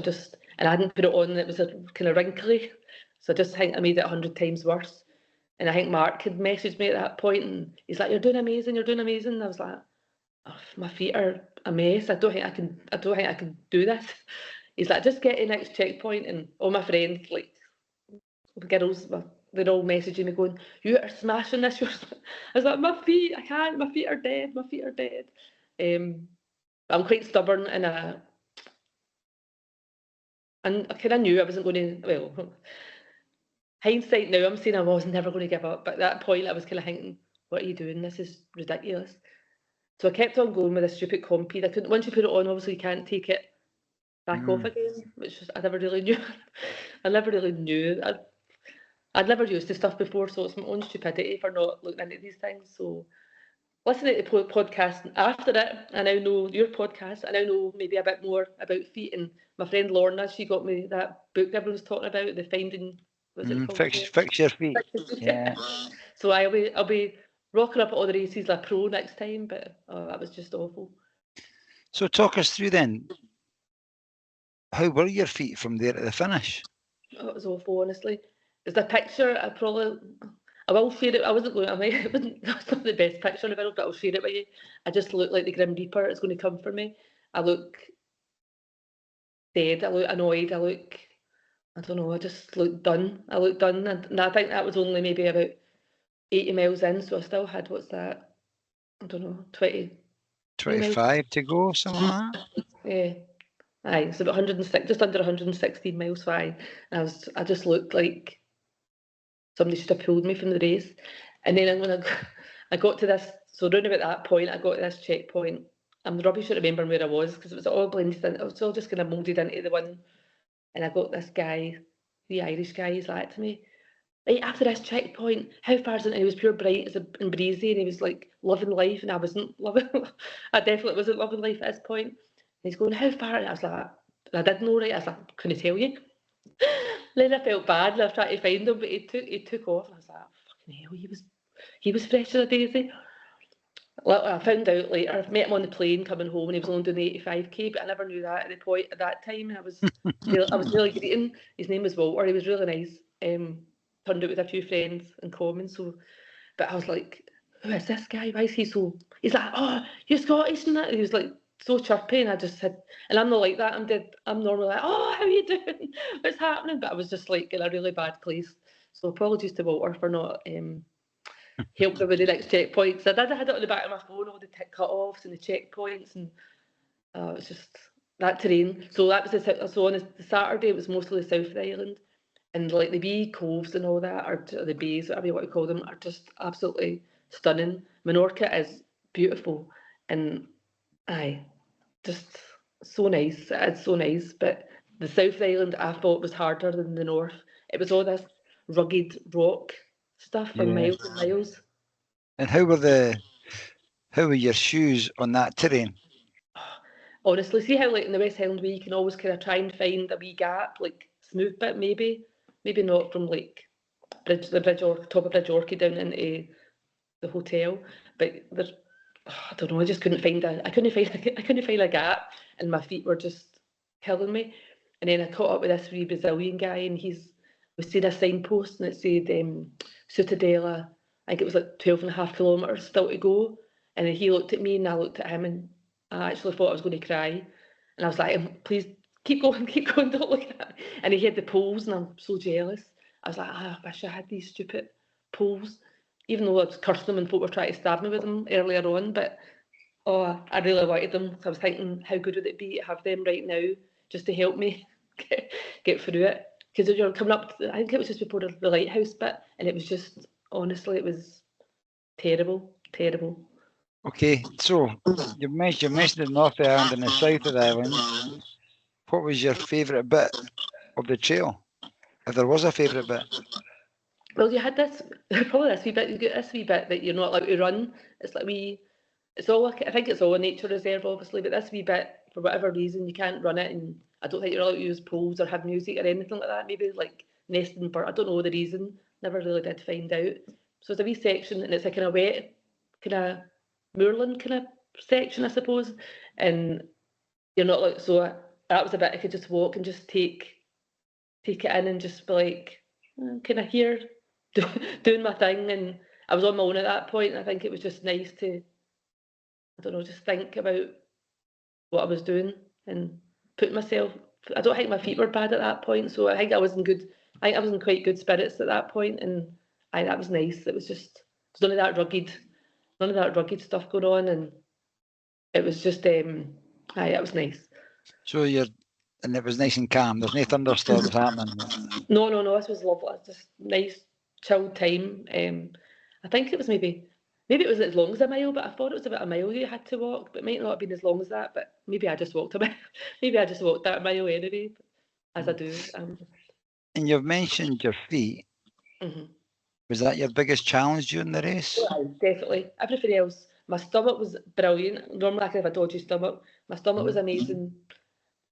And I hadn't put it on, and it was a kind of wrinkly. So I just think I made it 100 times worse. And I think Mark had messaged me at that point, and he's like, "You're doing amazing, you're doing amazing." And I was like, oh, my feet are a mess. I don't think I can do this. He's like, "Just get to the next checkpoint," and all my friends, like the girls, they're all messaging me going, "You are smashing this." I was like, "My feet, I can't. My feet are dead. My feet are dead." I'm quite stubborn, and I kind of knew I wasn't going to. Well, hindsight now, I'm saying I was never going to give up. But at that point, I was kind of thinking, "What are you doing? This is ridiculous." So I kept on going with this stupid Compede. I couldn't. Once you put it on, obviously you can't take it back off again, which I never really knew. I never really knew. I'd never used this stuff before, so it's my own stupidity for not looking into these things. So listening to the podcast after it, I now know your podcast. I now know maybe a bit more about feet. And my friend Lorna, she got me that book everyone's talking about, the Finding. What's it called? Fix your feet. Yeah. So I'll be rocking up at all the races like pro next time. But that was just awful. So talk us through then. How were your feet from there to the finish? Oh, it was awful, honestly. There's a picture. I will share it. I wasn't going. That's not the best picture in the world, but I'll share it with you. I just look like the Grim Reaper is going to come for me. I look dead. I look annoyed. I don't know. I just look done. I look done, and I think that was only maybe about 80 miles in, so I still had what's that? I don't know, 25 to go, something like that. Yeah. Aye, it's about 106, just under 116 miles fine. I just looked like somebody should have pulled me from the race. And then when I got to this, so round about that point, I got to this checkpoint. I'm rubbish at remembering where I was because it was all blended in. It was all just kind of moulded into the one. And I got this guy, the Irish guy, he's like to me, right after this checkpoint, how far is it? And he was pure bright and breezy, and he was like loving life, and I wasn't loving. I definitely wasn't loving life at this point. And he's going, how far? And I was like, I didn't know, right? I was like, couldn't tell you. Then I felt bad, and I was trying to find him, but he took off, and I was like, fucking hell, he was fresh as a daisy. I found out later. I met him on the plane coming home, and he was only doing the 85k. But I never knew that at that time. And I was really greeting. His name was Walter. He was really nice. Turned out with a few friends in common. So, but I was like, who is this guy? Why is he so? He's like, oh, you're Scottish and that. And he was like so chirpy, and I just said, and I'm not like that. I'm normally like, oh, how are you doing? What's happening? But I was just like in a really bad place. So apologies to Walter for not helped me with the next checkpoints. I had it on the back of my phone, all the cut-offs and the checkpoints, and it was just that terrain. So that was so on the Saturday, it was mostly the south of the island, and like the wee coves and all that, or the bays, whatever you want to call them, are just absolutely stunning. Menorca is beautiful, and just so nice. It's so nice, but the south of the island I thought was harder than the north. It was all this rugged rock stuff for miles and miles. And how were your shoes on that terrain? Honestly, see how like in the West Highland Way you can always kind of try and find a wee gap, like smooth bit maybe not from like the bridge or top of Bridge Orchid down into the hotel, but there's I don't know. I just couldn't find I couldn't find a gap, and my feet were just killing me. And then I caught up with this wee Brazilian guy, and we seen a signpost, and it said Ciutadella. I think it was like 12.5 kilometres still to go. And then he looked at me, and I looked at him, and I actually thought I was going to cry. And I was like, please keep going, don't look at me. And he had the poles, and I'm so jealous. I was like, I wish I had these stupid poles. Even though I was cursing them and folk were trying to stab me with them earlier on, but I really wanted them. So I was thinking, how good would it be to have them right now, just to help me get through it? Because you're coming up, I think it was just before the lighthouse bit, and it was just, honestly, it was terrible. Okay, so you mentioned the North of the Island and the South of the Island. What was your favourite bit of the trail, if there was a favourite bit? Well, you had this, probably this wee bit, you get this wee bit that you're not allowed to run. It's like it's all, I think it's all a nature reserve, obviously, but this wee bit, for whatever reason, you can't run it, and I don't think you're allowed to use poles or have music or anything like that. Maybe like nesting bird, I don't know the reason, never really did find out. So it's a wee section, and it's a kind of wet, kind of moorland kind of section, I suppose, and you're not like, so that was a bit I could just walk and just take it in and just be like, kind of here, doing my thing. And I was on my own at that point, and I think it was just nice to, I don't know, just think about what I was doing and put myself. I don't think my feet were bad at that point, so I think I was in quite good spirits at that point, and that was nice. It was just none of that rugged stuff going on, and it was just it was nice. So and it was nice and calm. There's no thunderstorms happening. No, this was lovely. Just nice, chilled time. I think it was maybe it was as long as a mile, but I thought it was about a mile you had to walk, but it might not have been as long as that. But maybe I just walked a mile. Maybe I just walked that mile anyway, as I do. And you've mentioned your feet. Mm-hmm. Was that your biggest challenge during the race? Yeah, definitely. Everything else My stomach was brilliant. Normally I can have a dodgy stomach. My stomach was amazing.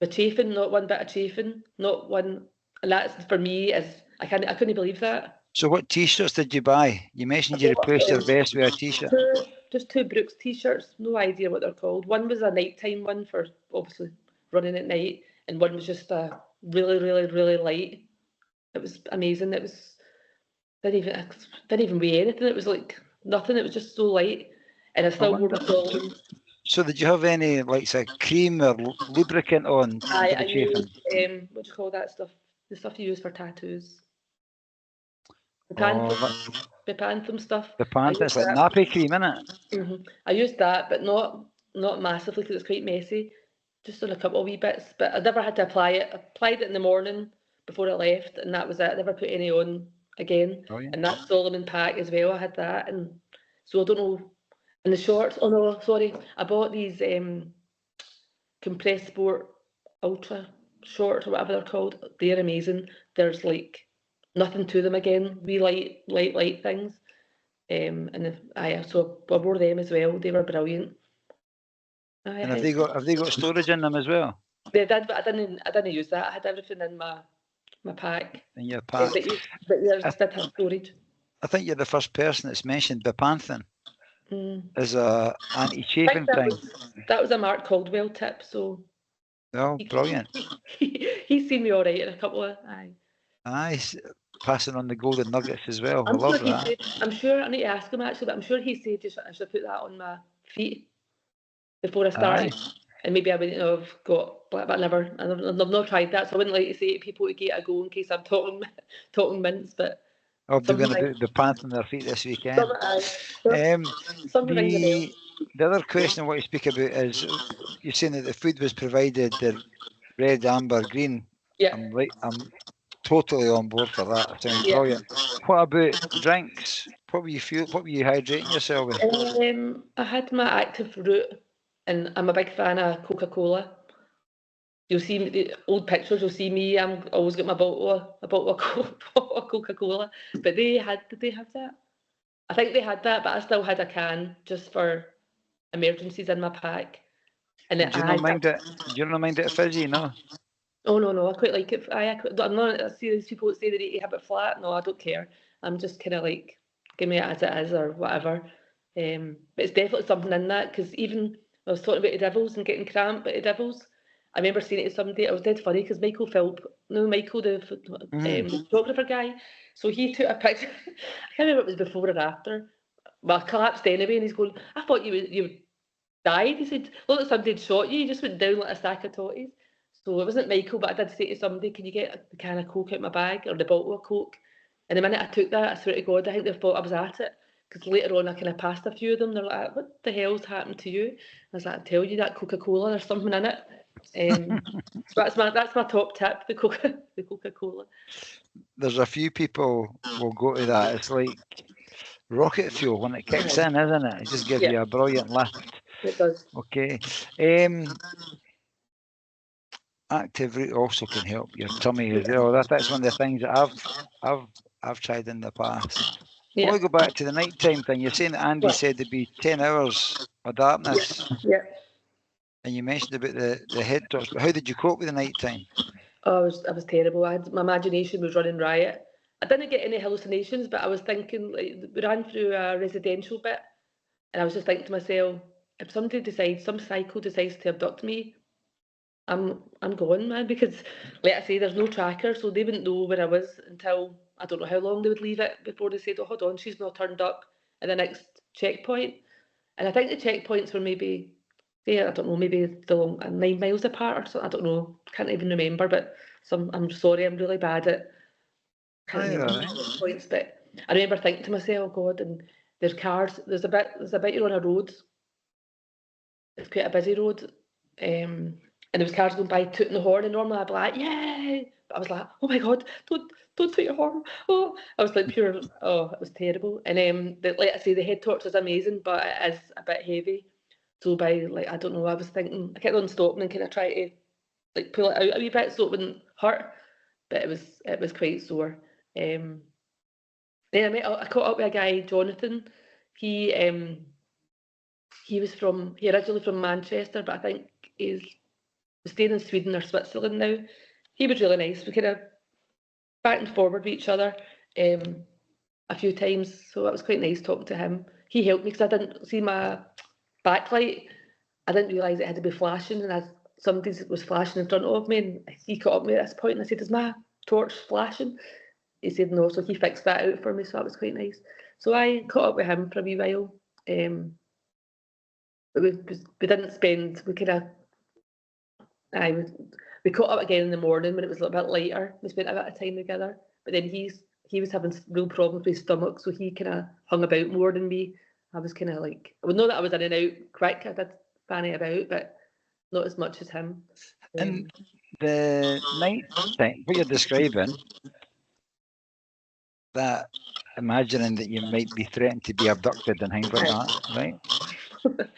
The chafing, not one bit of chafing, not one. And that's for me is I couldn't believe that. So what T-shirts did you buy? You mentioned you I bought, replaced your vest with a T-shirt. just two Brooks t-shirts. No idea what they're called. One was a nighttime one for obviously running at night, and one was just a really light. It was amazing. It was didn't even weigh anything. It was like nothing. It was just so light, and I still wore my Solomon. So did you have any like say cream or lubricant on for the chafing? Used what do you call that stuff? The stuff you use for tattoos. The Bepanthen stuff. The panther, it's like nappy cream, isn't it? I used that, but not massively because it's quite messy. Just on a couple of wee bits, but I never had to apply it. I applied it in the morning before I left, and that was it. I never put any on again. And that Solomon pack as well, I had that, and so I don't know. And the shorts, oh no, sorry, I bought these compressed sport ultra shorts or whatever they're called. They're amazing. There's like nothing to them again. Wee light things. And so I wore them as well. They were brilliant. And have they got storage in them as well? They did, but I didn't use that. I had everything in my pack. In your pack. But yours did have storage. I think you're the first person that's mentioned Bepanthen as a anti-chafing thing. That was a Mark Caldwell tip, so. Oh, brilliant. He's seen me all right in a couple of. Aye, passing on the golden nuggets as well. I love that. I'm sure I need to ask him actually, but I'm sure he said I should put that on my feet before I started. And maybe I wouldn't have got, but I've not tried that, so I wouldn't like to say to people to get a go in case I'm talking mince, but. Oh, they're going to be panting on their feet this weekend. The other question I want to speak about is you're saying that the food was provided the red, amber, green. Yeah. I'm totally on board for that. It sounds brilliant. What about drinks? What were you hydrating yourself with? I had my active root, and I'm a big fan of Coca-Cola. You'll see the old pictures. You'll see me. I'm always got my bottle of Coca-Cola. But did they have that? I think they had that, but I still had a can just for emergencies in my pack. And do you not mind it fizzy? No. Oh no! I quite like it. I'm not. I see these people that say they need to have it flat. No, I don't care. I'm just kind of like, give me it as it is or whatever. But it's definitely something in that, because even I was talking about the Devils and getting cramp at the Devils. I remember saying it to somebody, it was dead funny because Michael, the photographer guy, so he took a picture. I can't remember if it was before or after. Well, I collapsed anyway, and he's going, I thought you died. He said, look, like somebody had shot you. You just went down like a stack of totties. So it wasn't Michael, but I did say to somebody, can you get a can of Coke out of my bag, or the bottle of Coke? And the minute I took that, I swear to God, I think they thought I was at it. Because later on, I kind of passed a few of them. They're like, what the hell's happened to you? I was like, I tell you, that Coca-Cola, there's something in it. So that's my top tip, the Coca-Cola. There's a few people will go to that. It's like rocket fuel when it kicks in, isn't it? It just gives you a brilliant lift. It does. Okay. Active root also can help your tummy as well. That's one of the things that I've tried in the past. I want to go back to the nighttime thing. You're saying that Andy said there'd be 10 hours of darkness. Yeah. And you mentioned about the head torch, but how did you cope with the night time? Oh, I was terrible. My imagination was running riot. I didn't get any hallucinations, but I was thinking, like, we ran through a residential bit, and I was just thinking to myself, if some psycho decides to abduct me, I'm gone, man, because, like I say, there's no tracker, so they wouldn't know where I was until, I don't know how long they would leave it before they said, oh, hold on, she's not turned up at the next checkpoint. And I think the checkpoints were maybe, I don't know, maybe 9 miles apart or something. I don't know, can't even remember. But I'm sorry, I'm really bad at points. But I remember thinking to myself, oh God, and there's cars. There's a bit you're on a road. It's quite a busy road, and there was cars going by tooting the horn. And normally I'd be like, yay! But I was like, oh my God, don't toot your horn. Oh, I was like pure. Oh, it was terrible. And like I say, the head torch is amazing, but it is a bit heavy. So by, like, I don't know, I was thinking, I kept on stopping and kind of try to, like, pull it out a wee bit so it wouldn't hurt, but it was quite sore. Then I caught up with a guy, Jonathan. He he originally from Manchester, but I think he's staying in Sweden or Switzerland now. He was really nice. We kind of back and forward with each other a few times, so that was quite nice talking to him. He helped me because I didn't see my backlight. I didn't realise it had to be flashing, and somebody was flashing in front of me, and he caught up with me at this point, and I said, "Is my torch flashing?" He said no, so he fixed that out for me, so that was quite nice. So I caught up with him for a wee while. But we didn't spend, we kind of, we caught up again in the morning when it was a little bit later. We spent a bit of time together, but then he was having real problems with his stomach, so he kind of hung about more than me. I was kind of like, I would know that I was in and out quick. I did fanny about, but not as much as him. And the night thing, what you're describing, that imagining that you might be threatened to be abducted and things like that, right?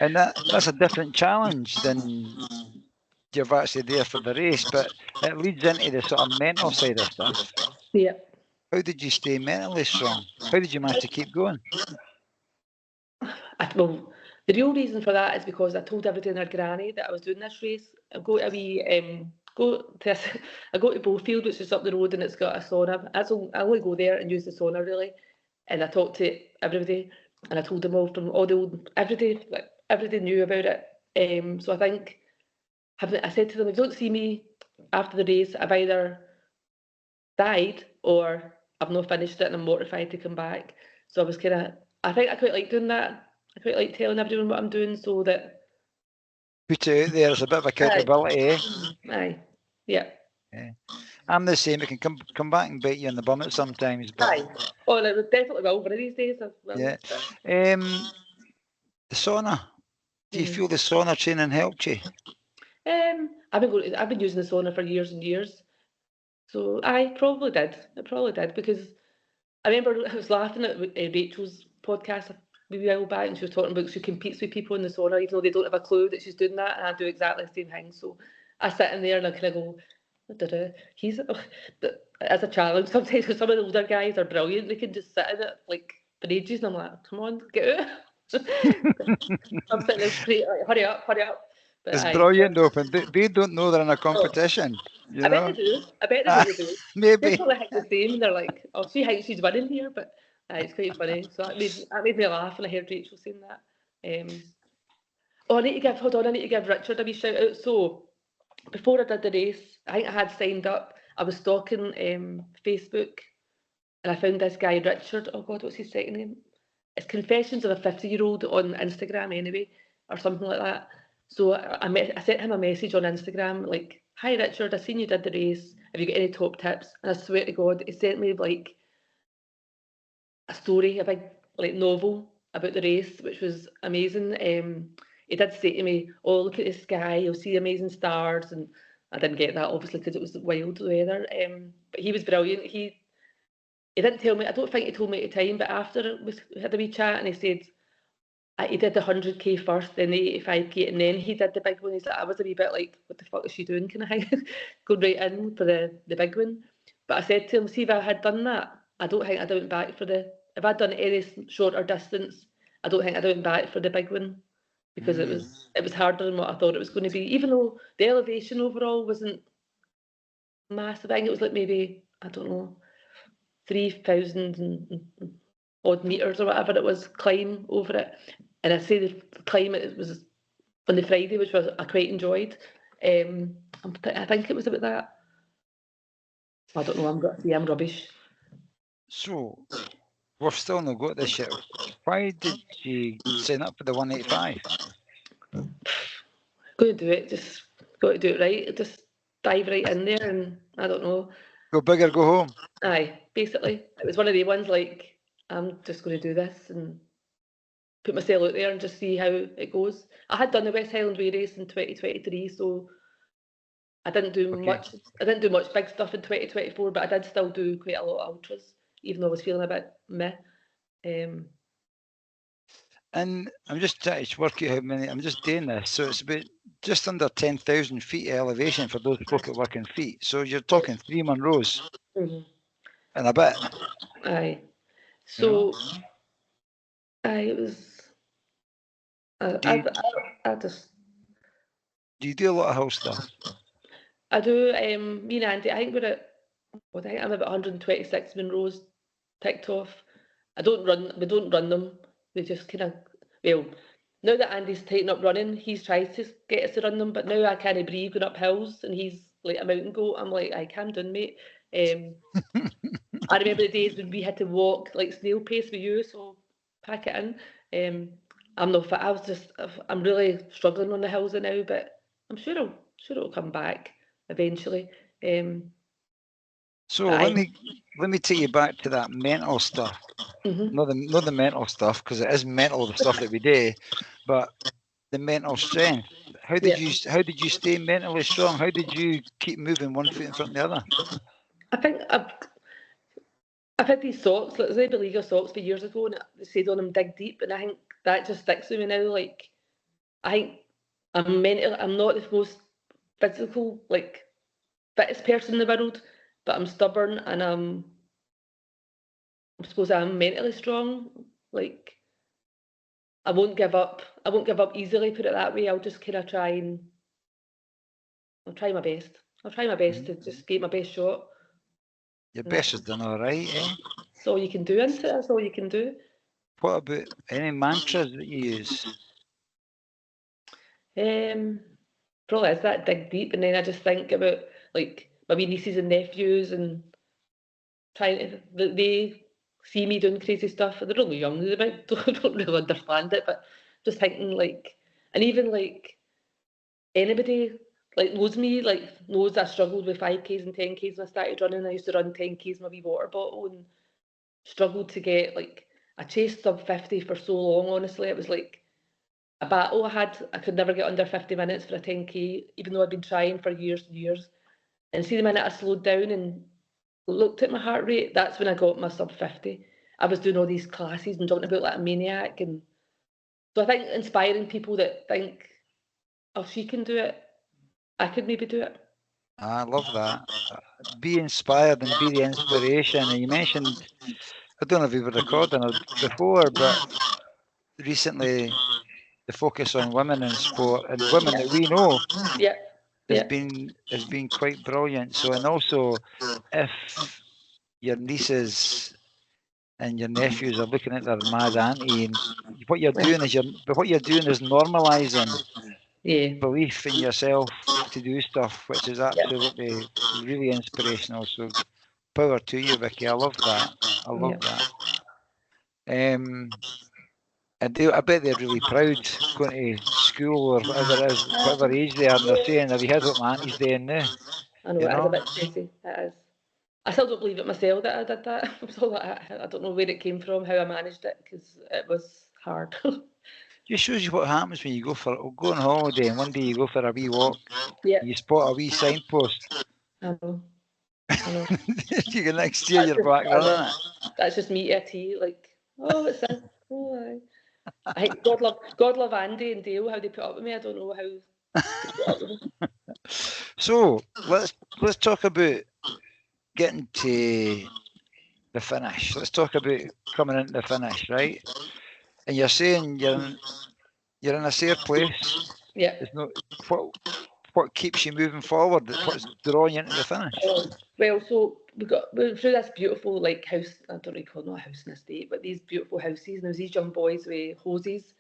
And that's a different challenge than you're actually there for the race, but it leads into the sort of mental side of stuff. Yeah. How did you stay mentally strong? How did you manage to keep going? Well, the real reason for that is because I told everybody in our granny that I was doing this race. I go to Bowfield, which is up the road, and it's got a sauna. I only go there and use the sauna really. And I talked to everybody, and I told them all from all the old everybody knew about it. So I think I said to them, if you don't see me after the race, I've either died or I've not finished it and I'm mortified to come back. So I think I quite like doing that. I quite like telling everyone what I'm doing so that Put it out there as a bit of accountability, eh? Aye. Yeah. I'm the same. It can come back and bite you in the bum at sometimes. But Aye. Oh, and it definitely will one of these days. Yeah. The sauna. Do you feel the sauna training helped you? I've been using the sauna for years and years. So I probably did. It probably did because I remember I was laughing at Rachel's podcast a wee while back, and she was talking about she competes with people in the sauna even though they don't have a clue that she's doing that, and I do exactly the same thing. So I sit in there and I kind of go, he's as a challenge sometimes because some of the older guys are brilliant. They can just sit in it like for ages, and I'm like, come on, get out. I'm sitting there straight, like, hurry up. But it's brilliant, though, and they don't know they're in a competition. I bet they do. Do. Maybe. They're probably the same. They're like, oh, she thinks she's winning here, but it's quite funny. So that made me laugh when I heard Rachel saying that. I need to give Richard a wee shout out. So before I did the race, I think I had signed up. I was stalking Facebook, and I found this guy Richard. Oh God, what's his second name? It's Confessions of a 50-year-old on Instagram anyway, or something like that. So I sent him a message on Instagram like, "Hi Richard, I seen you did the race. Have you got any top tips?" And I swear to God, he sent me like a story, a big like novel about the race, which was amazing. He did say to me, "Oh, look at the sky, you'll see amazing stars," and I didn't get that obviously because it was wild weather. But he was brilliant. He didn't tell me. I don't think he told me at the time, but after we had a wee chat, and he said he did the 100k first, then the 85k, and then he did the big one. He's like, I was a wee bit like, what the fuck is she doing? Can I go right in for the big one? But I said to him, see, if I had done that, I don't think I'd have went back for if I'd done any shorter distance, I don't think I'd have went back for the big one because it was harder than what I thought it was going to be. Even though the elevation overall wasn't massive, I think it was like maybe, I don't know, 3,000 and odd meters or whatever it was, climb over it. And I say the climb it was on the Friday, which I quite enjoyed. I think it was about that. I don't know. I'm rubbish. So we've still not got this yet. Why did you sign up for the 185? Got to do it. Just got to do it right. Just dive right in there, and I don't know. Go big or go home. Aye, basically, it was one of the ones like I'm just going to do this and put myself out there and just see how it goes. I had done the West Highland Way race in 2023, so I didn't do much. I didn't do much big stuff in 2024, but I did still do quite a lot of ultras, even though I was feeling a bit meh. And I'm just trying to work out how many. I'm just doing this, so it's about just under 10,000 feet elevation for those folk that work in feet. So you're talking 3 Munros and a bit. Aye. So, it was. I just... Do you do a lot of house stuff? I do. Me and Andy, I think we're at... I think I'm about 126 Monroes ticked off. We don't run them. We just kind of... Well, now that Andy's taken up running, he's tried to get us to run them, but now I can't breathe going up hills, and he's like a mountain goat. I'm like, I calm down, mate. I remember the days when we had to walk like snail pace with you, so pack it in. I'm not fit. I'm really struggling on the hills now, but I'm sure it'll come back eventually. So let me take you back to that mental stuff. Not the mental stuff, because it is mental, the stuff that we do, but the mental strength. How did you stay mentally strong? How did you keep moving one foot in front of the other? I think I've had these socks, like the Beleaguer socks for years ago, and they said on them dig deep, and I think that just sticks with me now. Like, I think I'm not the most physical, like, fittest person in the world, but I'm stubborn, and I suppose I'm mentally strong. Like, I won't give up. I won't give up easily, put it that way. I'll just kind of I'll try my best. I'll try my best to just get my best shot. Your best is done all right, eh? That's all you can do, isn't it? That's all you can do. What about any mantras that you use? Probably is that dig deep, and then I just think about like my wee nieces and nephews, and trying to... they see me doing crazy stuff. They're only young, they don't really understand it, but just thinking like... And even like anybody like knows me, like knows I struggled with 5Ks and 10Ks when I started running. I used to run 10Ks in my wee water bottle and struggled to get... like, I chased sub 50 for so long, honestly. It was like a battle I had. I could never get under 50 minutes for a 10K, even though I'd been trying for years and years. And see, the minute I slowed down and looked at my heart rate, that's when I got my sub 50. I was doing all these classes and talking about like a maniac. And so I think inspiring people that think, oh, she can do it, I could maybe do it. I love that. Be inspired and be the inspiration. And you mentioned, I don't know if you were recording it before, but recently the focus on women in sport and women that we know has been quite brilliant. So, and also if your nieces and your nephews are looking at their mad auntie, and what you're doing is normalizing belief in yourself to do stuff, which is absolutely really inspirational. So power to you, Viki. I love that. I love that. I bet they're really proud going to school or whatever it is, whatever age they are, and they're saying, have you heard what my auntie's doing now? I know, it is a bit crazy. It is. I still don't believe it myself that I did that. I don't know where it came from, how I managed it, because it was hard. Just shows you what happens when you go on holiday and one day you go for a wee walk. You spot a wee signpost. I know. You can next year you're back running it. That's just me to a T. Like, oh, it's this. Oh, I think God love Andy and Dale, how they put up with me. I don't know how they put up with me. So let's talk about getting to the finish. Let's talk about coming into the finish, right? And you're saying you're in a safe place. Yeah. There's no what keeps you moving forward? What's drawing you into the finish? Well, so we went through this beautiful like house. I don't really call it, not a house in a estate, but these beautiful houses. And there was these young boys with hoses,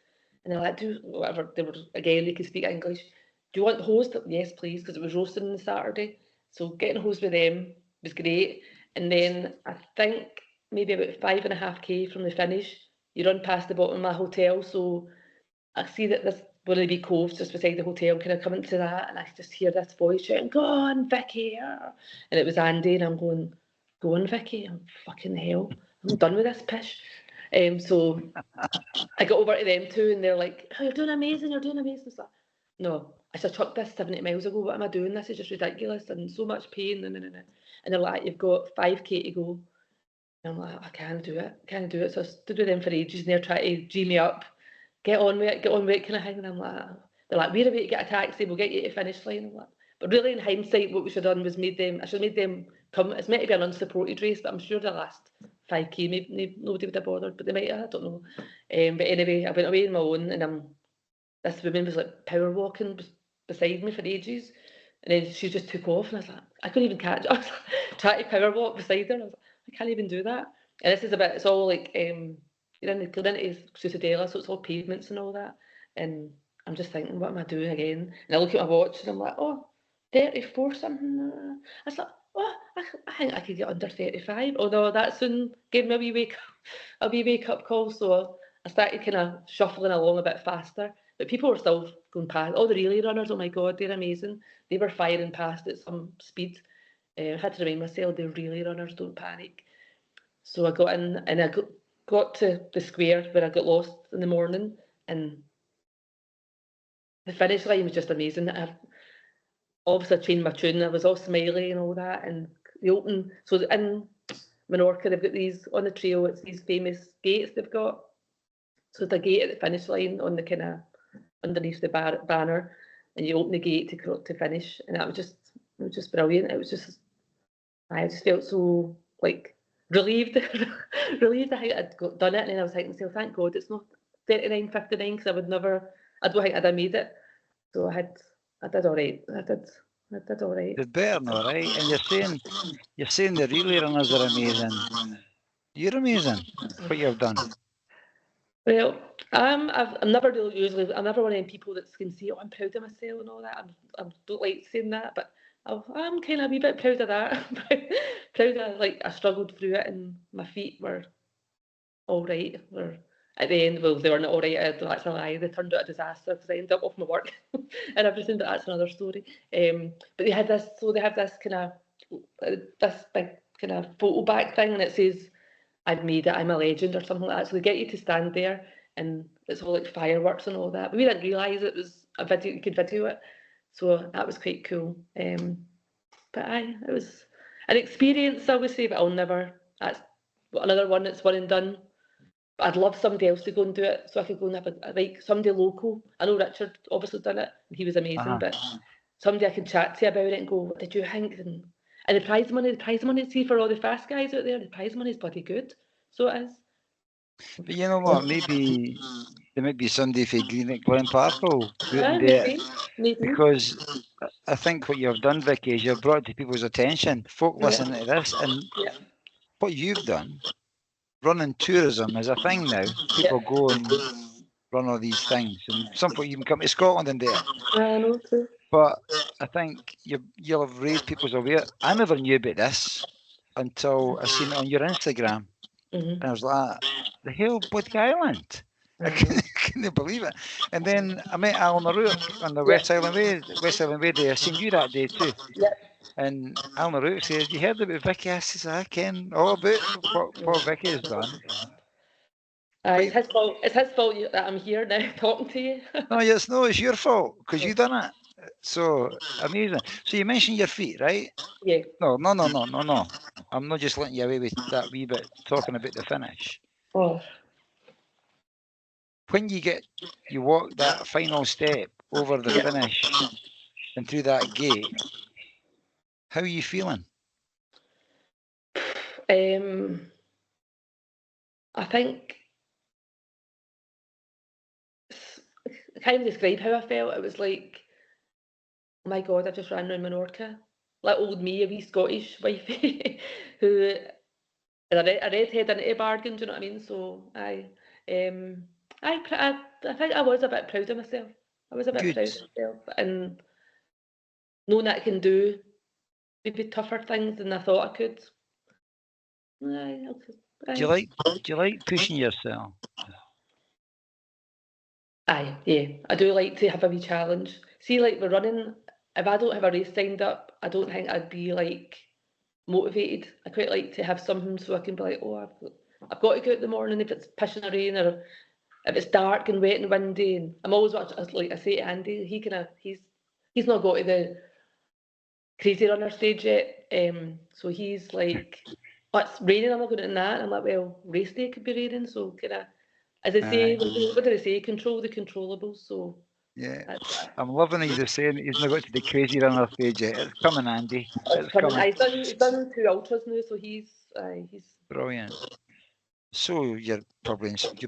and they're like, do whatever. They were, again, they could speak English. Do you want hosed? Yes, please, because it was roasting on the Saturday. So getting hosed with them was great. And then I think maybe about 5.5K from the finish, you run past the bottom of my hotel. So I see that there's one of the wee coves just beside the hotel, kind of coming to that, and I just hear this voice shouting, "Go on, Viki!" And it was Andy, and I'm going, "Go on, Viki! I'm fucking hell! I'm done with this pish." So I got over to them too, and they're like, "Oh, you're doing amazing! You're doing amazing!" So, no, I should have chucked this 70 miles ago. What am I doing? This is just ridiculous and so much pain. And they're like, "You've got 5K to go." And I'm like, "I can't do it. I can't do it." So I stood with them for ages, and they're trying to G me up. Get on with it, kind of thing. And I'm like, they're like, we're about to get a taxi, we'll get you to the finish line. I'm like, but really in hindsight, what we should have done was I should have made them come. It's meant to be an unsupported race, but I'm sure the last 5K, maybe nobody would have bothered, but they might have, I don't know. But anyway, I went away on my own, and this woman was like power walking beside me for ages, and then she just took off, and I was like, I couldn't even catch. I was like, trying to power walk beside her, and I was like, I can't even do that. And this is it's all like you're in the Clinton Ciutadella, so it's all pavements and all that. And I'm just thinking, what am I doing again? And I look at my watch and I'm like, oh, 34 something. I was like, oh, I think I could get under 35. Although that soon gave me a wee wake up call. So I started kind of shuffling along a bit faster. But people were still going past. All the relay runners, oh my God, they're amazing. They were firing past at some speed. I had to remind myself the relay runners don't panic. So I got in and I got to the square where I got lost in the morning, and the finish line was just amazing. I obviously changed my tune. I was all smiley and all that. And the open, so in Menorca, they've got these on the trail. It's these famous gates they've got. So the gate at the finish line on the kind of underneath the banner, and you open the gate to finish, and that was just brilliant. It was just I just felt so like relieved, relieved I had done it, and then I was thinking to myself, thank God it's not 39:59 because I don't think I'd have made it. So I did all right. I did all right. It's better now, right? And you're saying the relay runners are amazing. You're amazing. What you've done. Well, I'm never one of them people that can say, oh, I'm proud of myself and all that. I don't like saying that, but I'm kind of a wee bit proud of that. Proud of like I struggled through it and my feet were all right. At the end, well, they were not all right. That's a lie. They turned out a disaster because I ended up off my work and everything. But that's another story. But they have this kind of this big kind of photo back thing, and it says, I've made it, I'm a legend or something like that. So they get you to stand there and it's all like fireworks and all that. But we didn't realise it was a video, you could video it. So that was quite cool. But it was an experience, I would say, but that's another one that's one and done. But I'd love somebody else to go and do it so I could go and have like somebody local. I know Richard obviously done it and he was amazing, but somebody I could chat to about it and go, what did you think? And the prize money, see, for all the fast guys out there, the prize money is bloody good. So it is. But you know what? Maybe there might be somebody for Glen Park will do it and do it. Maybe. Because I think what you've done, Viki, is you've brought it to people's attention. Folk listening to this, and what you've done, running tourism is a thing now. People go and run all these things, and some people even come to Scotland and do it. I know too. But I think you'll have raised people's awareness. I never knew about this until I seen it on your Instagram. And I was like, the hell, Bodke Island? I couldn't believe it. And then I met Alan O'Rourke on the West Island Way Day. I seen you that day too. And Alan O'Rourke says, you heard about Viki? I says, I ken all about what Viki has done. It's his fault that I'm here now talking to you. It's your fault because you done it. So amazing. So you mentioned your feet, right? Yeah. No. I'm not just letting you away with that wee bit talking about the finish. Oh. When you walk that final step over the finish and through that gate, how are you feeling? I think I can't describe how I felt. It was like, oh my God, I just ran around Menorca. Like old me, a wee Scottish wifey, who a redhead into a bargain, do you know what I mean? So I think I was a bit proud of myself. I was a bit proud of myself, and knowing that I can do maybe tougher things than I thought I could. Do you like pushing yourself? Yeah, I do like to have a wee challenge. See, like we're running, if I don't have a race signed up, I don't think I'd be like motivated. I quite like to have something so I can be like, oh, I've got to go out in the morning if it's pissing or rain, or if it's dark and wet and windy. And I'm always watching, like I say to Andy, he's not got to the crazy runner stage yet. So he's like, oh, it's raining, I'm not going to that. And I'm like, well, race day could be raining, so kind of, as I say, what do they say? Control the controllables. So yeah, I'm loving how you're saying he's not got to the crazy runner stage yet. It's coming, Andy. It's coming. He's done 2 ultras now, so he's brilliant. So you'll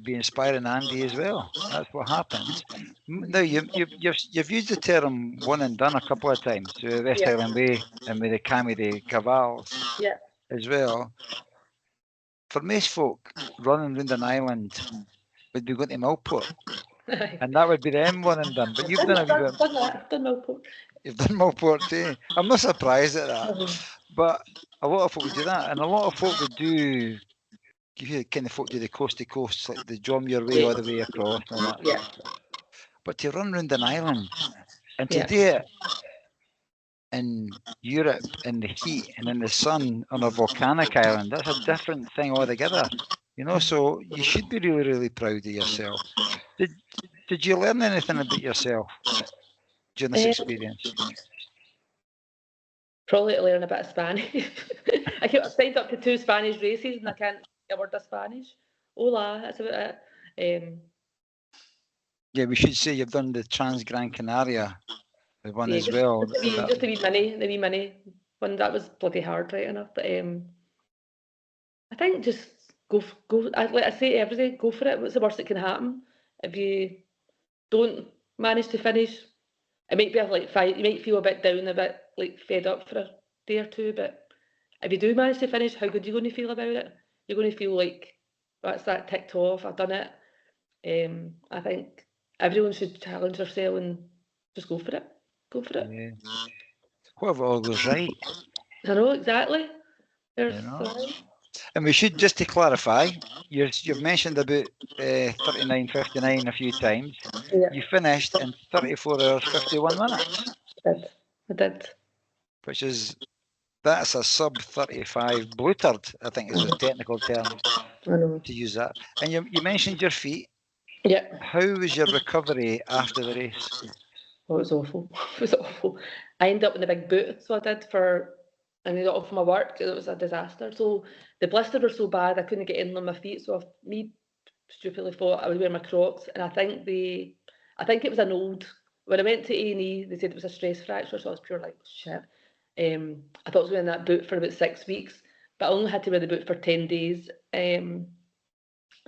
be inspiring Andy as well. That's what happens. Now you've used the term one and done a couple of times. So West Yeah. Highland Way and with the Camí de Cavalls Yeah. as well. For most folk, running round an island would be going to Millport, and that would be the M1 and done. But you've done a wee bit. Done that. Done Millport. You've done Millport too. I'm not surprised at that. But a lot of folk would do that, and a lot of folk would do. You kind of folk do the coast to coast, like the drum your way all the way across and all that. Yeah. But to run round an island and to Yeah. do it in Europe in the heat and in the sun on a volcanic island, that's a different thing altogether. You know, so you should be really, really proud of yourself. Did you learn anything about yourself during this experience? Probably to learn a bit of Spanish. I've signed up to 2 Spanish races and I can't get a word of Spanish. Hola, that's about it. Yeah, we should say you've done the Trans Gran Canaria, the one as well. Just the wee mini one. That was bloody hard, right enough. But I think just go. Like I say every day, go for it. What's the worst that can happen? If you don't manage to finish, it might be like you might feel a bit down, a bit like fed up for a day or two. But if you do manage to finish, how good are you going to feel about it? You're going to feel like that's that ticked off. I've done it. I think everyone should challenge themselves and just go for it. Go for it. Yeah. What if it all goes right? I know exactly. And we should, just to clarify, you've mentioned about 39:59 a few times. Yeah. You finished in 34 hours 51 minutes. I did. Which is, that's a sub 35 blutard, I think is the technical term to use that. And you mentioned your feet. Yeah. How was your recovery after the race? Oh, it was awful. It was awful. I ended up in a big boot, so I did I ended up for my work. It was a disaster. So the blisters were so bad I couldn't get in on my feet. So me stupidly thought I would wear my Crocs, and I think it was an old. When I went to A&E, they said it was a stress fracture, so I was pure like shit. I thought I was wearing that boot for about 6 weeks, but I only had to wear the boot for 10 days.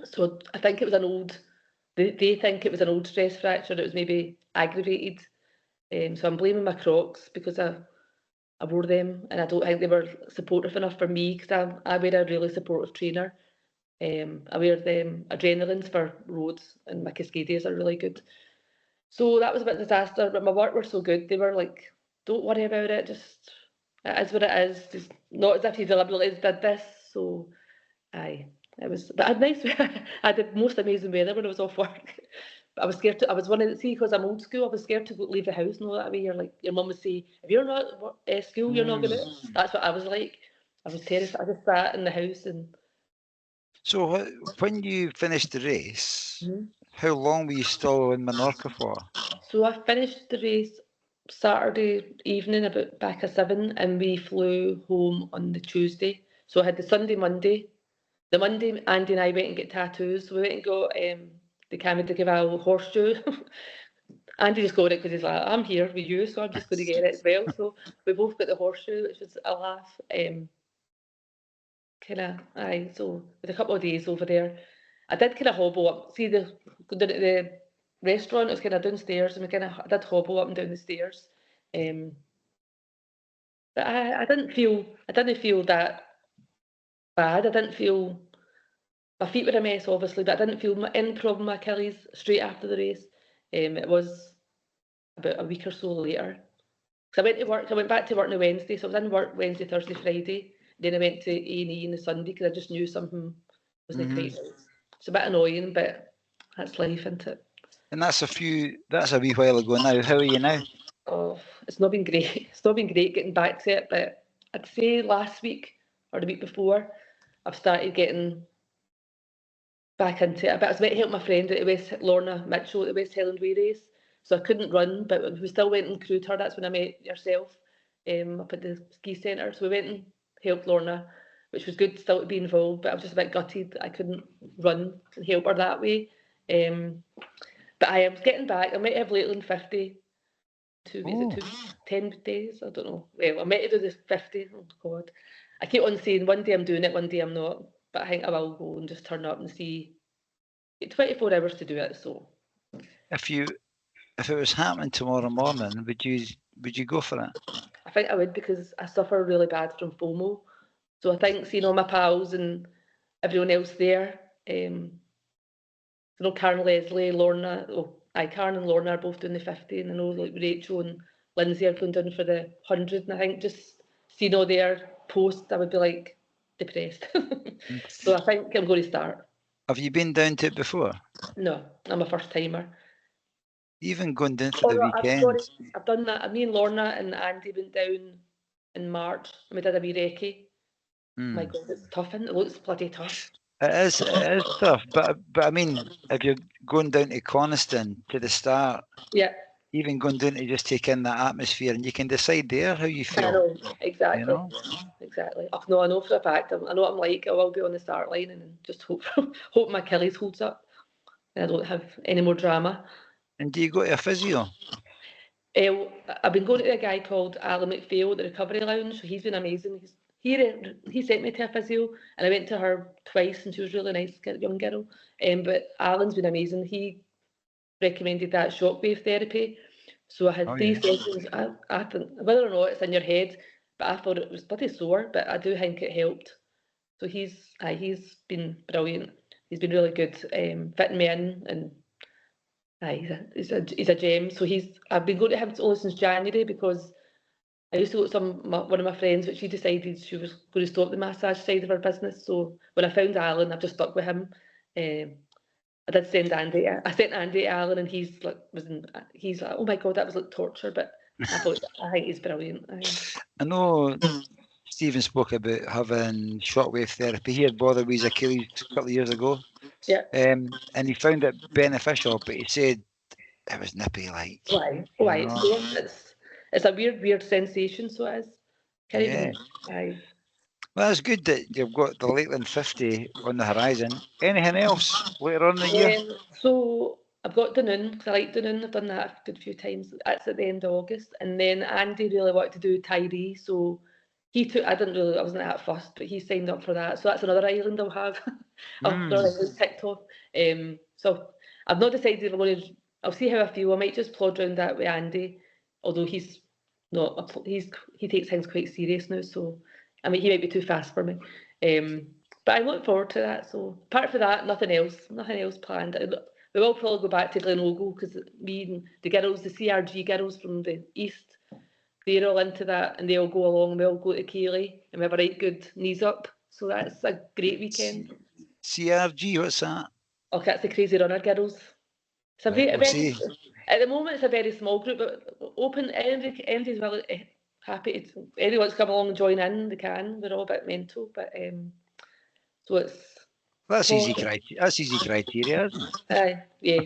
So I think it was an old. They think it was an old stress fracture. It was maybe aggravated. So I'm blaming my Crocs because I wore them and I don't think they were supportive enough for me because I wear a really supportive trainer. I wear them adrenalines for roads and my Cascadias are really good. So that was a bit of a disaster, but my work were so good. They were like, don't worry about it, just it is what it is. Just not as if you deliberately did this. So it was, but I had nice. I had the most amazing weather when I was off work. But I was scared to. I was one of the, see, because I'm old school. I was scared to leave the house. No, that way you're like your mum would say, if you're not at school, you're not gonna. That's what I was like. I was terrified. I just sat in the house and. So when you finished the race, how long were you still in Menorca for? So I finished the race Saturday evening about back at 7, and we flew home on the Tuesday. So I had the Sunday, Monday. The Monday, Andy and I went and get tattoos. So we went and got the Camí de Cavalls horseshoe. Andy just got it because he's like, I'm here with you, so I'm just going to get it as well. So we both got the horseshoe, which was a laugh. So with a couple of days over there, I did kind of hobble up. See the restaurant was kind of downstairs, and I did hobble up and down the stairs. But I didn't feel that bad. I didn't feel my feet were a mess, obviously, but I didn't feel any problem with my Achilles straight after the race. It was about a week or so later. So I went to work. I went back to work on a Wednesday. So I was in work Wednesday, Thursday, Friday. Then I went to A&E on the Sunday because I just knew something wasn't quite right. It's a bit annoying, but that's life, isn't it? And that's a wee while ago now. How are you now? Oh, it's not been great. It's not been great getting back to it, but I'd say last week or the week before, I've started getting back into it. But I was meant to help my friend at Lorna Mitchell at the West Highland Way race, so I couldn't run, but we still went and crewed her. That's when I met yourself up at the ski centre. So we went and helped Lorna, which was good still to be involved, but I was just a bit gutted I couldn't run and help her that way. But I am getting back. I might have Lakeland 50. 10 days? I don't know. Well, I might do the 50. Oh God. I keep on saying one day I'm doing it, one day I'm not. but I think I will go and just turn up and see. Get 24 hours to do it, so. If it was happening tomorrow morning, would you go for it? I think I would, because I suffer really bad from FOMO. So I think seeing all my pals and everyone else there, Karen, Leslie, Lorna, Karen and Lorna are both doing the 50, and I know like Rachel and Lindsay are going down for the 100, and I think just seeing all their posts, I would be like depressed. So I think I'm going to start. Have you been down to it before? No, I'm a first timer. Even going down for the weekend? Sorry, I've done that. Me and Lorna and Andy went down in March, and we did a wee recce. My God, it's tough, and it looks bloody tough. It is tough, but I mean, if you're going down to Coniston to the start, yeah, even going down to just take in that atmosphere, and you can decide there how you feel. I know, exactly. You know? Exactly. Oh, no, I know for a fact. I know what I'm like. I will be on the start line and just hope my Achilles holds up and I don't have any more drama. And do you go to a physio? I've been going to a guy called Alan McPhail at the Recovery Lounge. He's been amazing. He sent me to a physio, and I went to her twice, and she was really nice, young girl. But Alan's been amazing. He recommended that shockwave therapy. So I had 3 sessions. I think, whether or not it's in your head, but I thought it was bloody sore, but I do think it helped. So he's been brilliant. He's been really good, fitting me in, and he's a gem. So I've been going to him only since January, because I used to go to one of my friends, but she decided she was going to stop the massage side of her business. So when I found Alan, I've just stuck with him. I did send Andy. I sent Andy to Alan, and he's like, oh my God, that was like torture. But I think he's brilliant. I know Stephen spoke about having shockwave therapy. He had bothered with his Achilles a couple of years ago. Yeah. And he found it beneficial, but he said it was nippy, like. Why? It's a weird sensation. So it is. Yeah. Well, it's good that you've got the Lakeland 50 on the horizon. Anything else later on in the year? So I've got Dunoon, because I like Dunoon. I've done that a good few times. That's at the end of August. And then Andy really wanted to do Tyree, so I wasn't that fussed, but he signed up for that. So that's another island I'll have. I'll ticked off. So I've not decided if I'm going to. I'll see how I feel. I might just plod around that with Andy, although he's not. He takes things quite serious now, so I mean he might be too fast for me. But I look forward to that. So apart from that, nothing else planned. We will probably go back to Glenogle, because me and the girls, the CRG girls from the east, they're all into that, and they all go along. We all go to Keighley, and we have a right good knees up. So that's a great weekend. CRG, what's that? Oh, that's the Crazy Runner girls. It's at the moment it's a very small group, but open. Andy's really happy. Anyone wants to come along and join in, they can. We're all a bit mental, but so it's. That's easy criteria. That's easy criteria, isn't it? Yeah.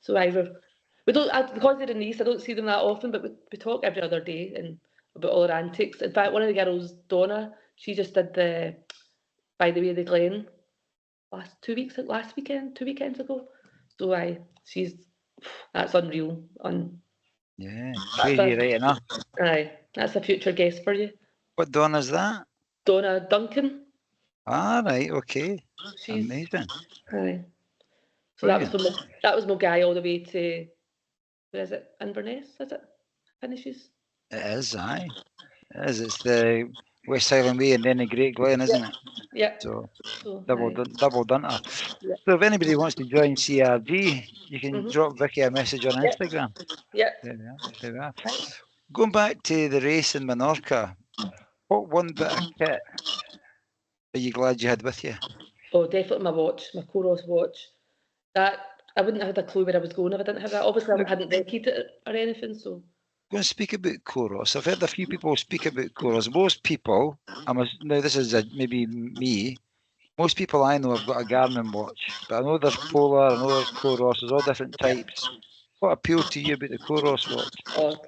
So we don't, because they're in the east, I don't see them that often, but we talk every other day and about all our antics. In fact, one of the girls, Donna, she just did the By the Way of the Glen two weekends ago. So that's unreal. Yeah, crazy, right enough. That's a future guest for you. What Donna is that? Donna Duncan. Ah, right, okay. She's amazing. So that was my guy all the way to, where is it? Inverness, is it? Finishes. It is, aye. It is. It's the West Highland Way and then the Great Glen, isn't it? Yeah. So double dunter. Yeah. So if anybody wants to join CRG, you can drop Vicky a message on Instagram. Yeah. There we are. Going back to the race in Menorca, what one bit of kit are you glad you had with you? Oh, definitely my watch, my Coros watch. That I wouldn't have had a clue where I was going if I didn't have that. Obviously, I hadn't recce'd it or anything, so. Going to speak about Coros. I've heard a few people speak about Coros. Most people, now this is maybe me, most people I know have got a Garmin watch, but I know there's Polar, I know there's Coros, there's all different types. What appealed to you about the Coros watch?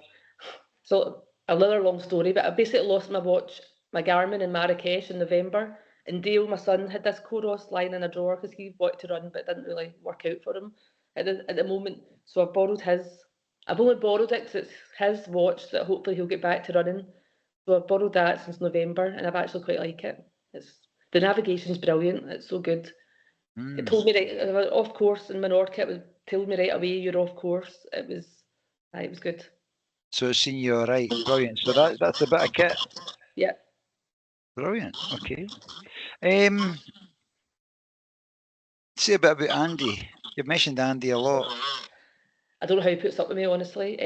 So another long story, but I basically lost my watch, my Garmin in Marrakesh in November, and Dale, my son, had this Coros lying in a drawer because he wanted to run, but it didn't really work out for him at the moment. So I borrowed his. I've only borrowed it because it's his watch that hopefully he'll get back to running. So I've borrowed that since November, and I've actually quite like it. The navigation's brilliant. It's so good. It Mm. told me right off course in Menorca. It told me right away you're off course. It was good. So it's seen you all right. Brilliant. So that's a bit of kit. Yeah. Brilliant. Okay. Say a bit about Andy. You've mentioned Andy a lot. I don't know how he puts up with me, honestly.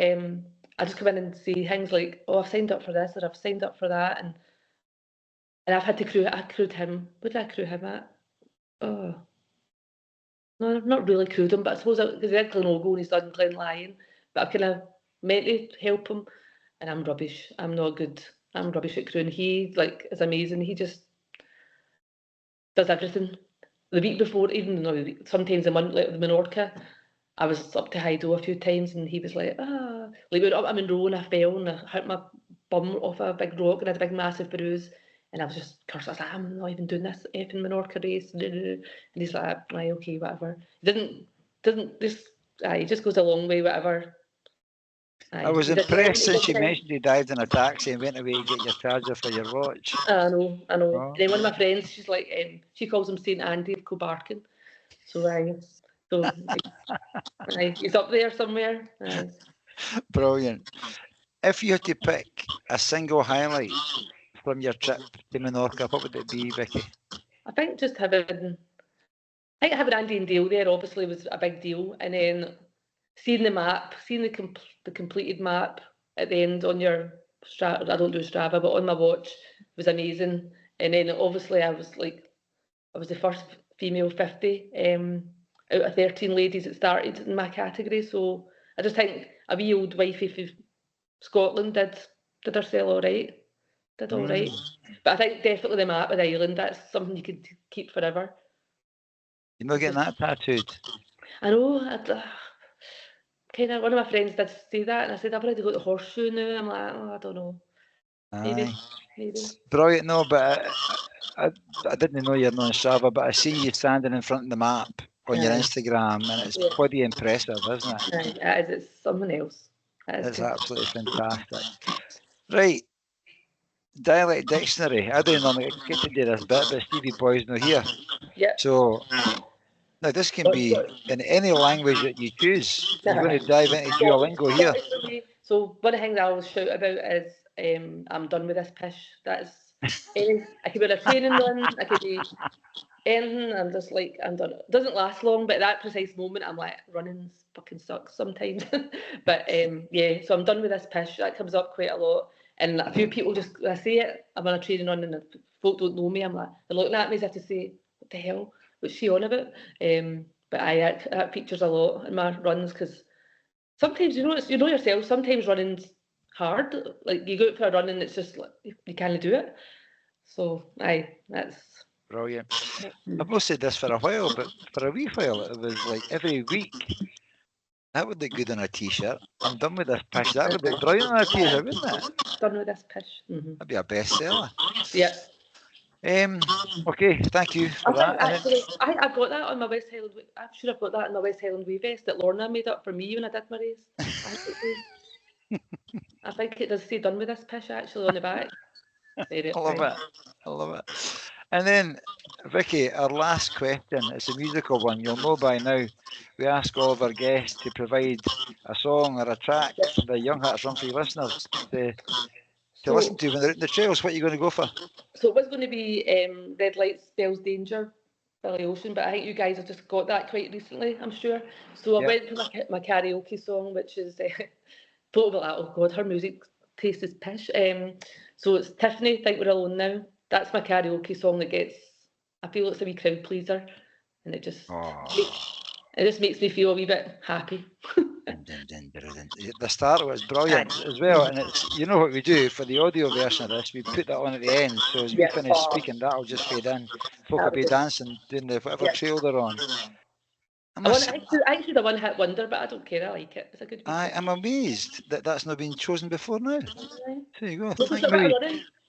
I just come in and see things like, oh, I've signed up for this or I've signed up for that, and I've had to crew. I crewed him. What did I crew him at? Oh, no, I've not really crewed him, but I suppose because he had Glenorgo and he's done Glenlyon, but I've kind of meant to help him, and I'm rubbish. I'm not good. I'm rubbish at crewing. He is amazing. He just does everything. The week before, even though sometimes a month, like with Menorca, I was up to Hydo a few times, and he was like, like we went up a Monroe and I fell and I hurt my bum off a big rock and I had a big massive bruise, and I was just cursed. I was like, I'm not even doing this effing Menorca race. And he's like, right, okay, whatever. He he just goes a long way, whatever. I was impressed since you mentioned you dived in a taxi and went away to get your charger for your watch. I know. Oh. And then one of my friends, she's like, she calls him St. Andy of Cobarkin. So he's up there somewhere. Brilliant. If you had to pick a single highlight from your trip to Menorca, what would it be, Viki? I think having Andy and Dale there obviously was a big deal, and then seeing the map, seeing the completed map at the end on your Strava. I don't do Strava, but on my watch was amazing. And then obviously I was the first female 50 out of 13 ladies that started in my category. So I just think a wee old wifey from Scotland did herself all right. Did all right. But I think definitely the map of the island, that's something you could keep forever. You're not getting that tattooed? I know. Kind of, one of my friends did say that, and I said, I've already got the horseshoe now. I'm like, oh, I don't know. Maybe. Brilliant. No, but I didn't know you're not on Strava, but I seen you standing in front of the map on your Instagram, and it's bloody impressive, isn't it? It is. It's something else. It's absolutely fantastic. Right. Dialect dictionary. I don't normally get to do this bit, but Stevie Boy's not here. Yeah. So now this can be in any language that you choose. You're going to dive into Duolingo here. So one of the things I always shout about is I'm done with this pish. That's I could be on a training run, I could be anything. I'm just like, I'm done. It doesn't last long, but at that precise moment I'm like, running fucking sucks sometimes. But yeah, so I'm done with this pish. That comes up quite a lot. And a few people just, when I say it, I'm on a training run and folk don't know me, I'm like, they're looking at me as if to say, what the hell? What's she on about? But that features a lot in my runs, because sometimes you know yourself, sometimes running's hard. Like you go out for a run and it's just like you can't do it. So that's brilliant. I've not said this for a while, but for a wee while it was like every week. That would look good on a t-shirt. I'm done with this pish. That would look brilliant on a t-shirt, wouldn't it? Done with this pish. That'd be a bestseller. Yeah. Okay, thank you for that. Actually, I've got that on my West Highland. I'm sure I've got that in my West Highland Way vest that Lorna made up for me when I did my race. I think it does say "done with this pish" actually on the back. I love it. I love it. And then, Viki, our last question. It's a musical one. You'll know by now. We ask all of our guests to provide a song or a track for the Young Hearts Run Free listeners to listen to when they're out in the trails. What are you going to go for? So it was going to be Red Light Spells Danger, Billy Ocean, but I think you guys have just got that quite recently, I'm sure. So I went for my karaoke song, which is total, oh God, her music taste is pish. So it's Tiffany, Think We're Alone Now. That's my karaoke song that I feel it's a wee crowd pleaser, and it just makes me feel a wee bit happy. The start was brilliant as well, and it's, you know what we do for the audio version of this, we put that on at the end, so as we finish speaking, that'll just fade in. Folk will be dancing, doing whatever trail they're on. I should have one-hit wonder, but I don't care. I like it. It's a good. I'm amazed that that's not been chosen before now. There you go.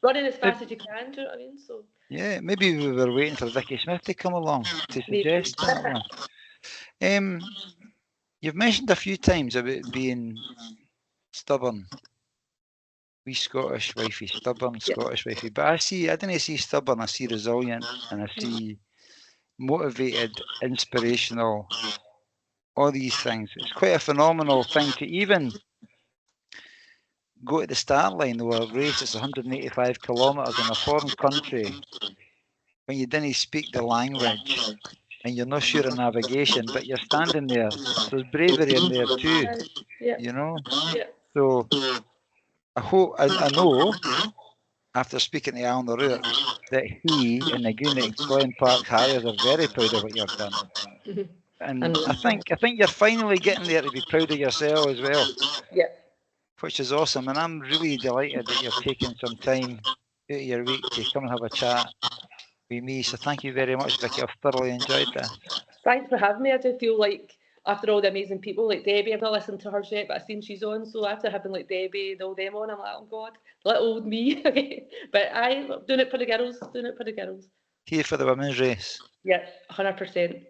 Running as fast as you can. Do you know what I mean? So yeah, maybe we were waiting for Viki Smith to come along to suggest that one. You've mentioned a few times about being stubborn. wee Scottish wifey, stubborn Scottish wifey. But I didn't see stubborn, I see resilient, and I see motivated, inspirational, all these things. It's quite a phenomenal thing to even go to the start line of a race that's 185 kilometres in a foreign country when you didn't speak the language and you're not sure of navigation, but you're standing there. There's bravery in there too, you know. So I know after speaking to Alan O'Rourke that he and the Greenock Glen Park Harriers are very proud of what you've done. And I think you're finally getting there to be proud of yourself as well. Yeah. Which is awesome. And I'm really delighted that you're taking some time out of your week to come and have a chat with me. So thank you very much, Viki. I've thoroughly enjoyed this. Thanks for having me. I do feel like after all the amazing people like Debbie, I've not listened to her yet, but I've seen she's on. So after having like Debbie and all them on, I'm like, oh God, little old me. But I'm doing it for the girls, Here for the women's race. Yeah, 100%.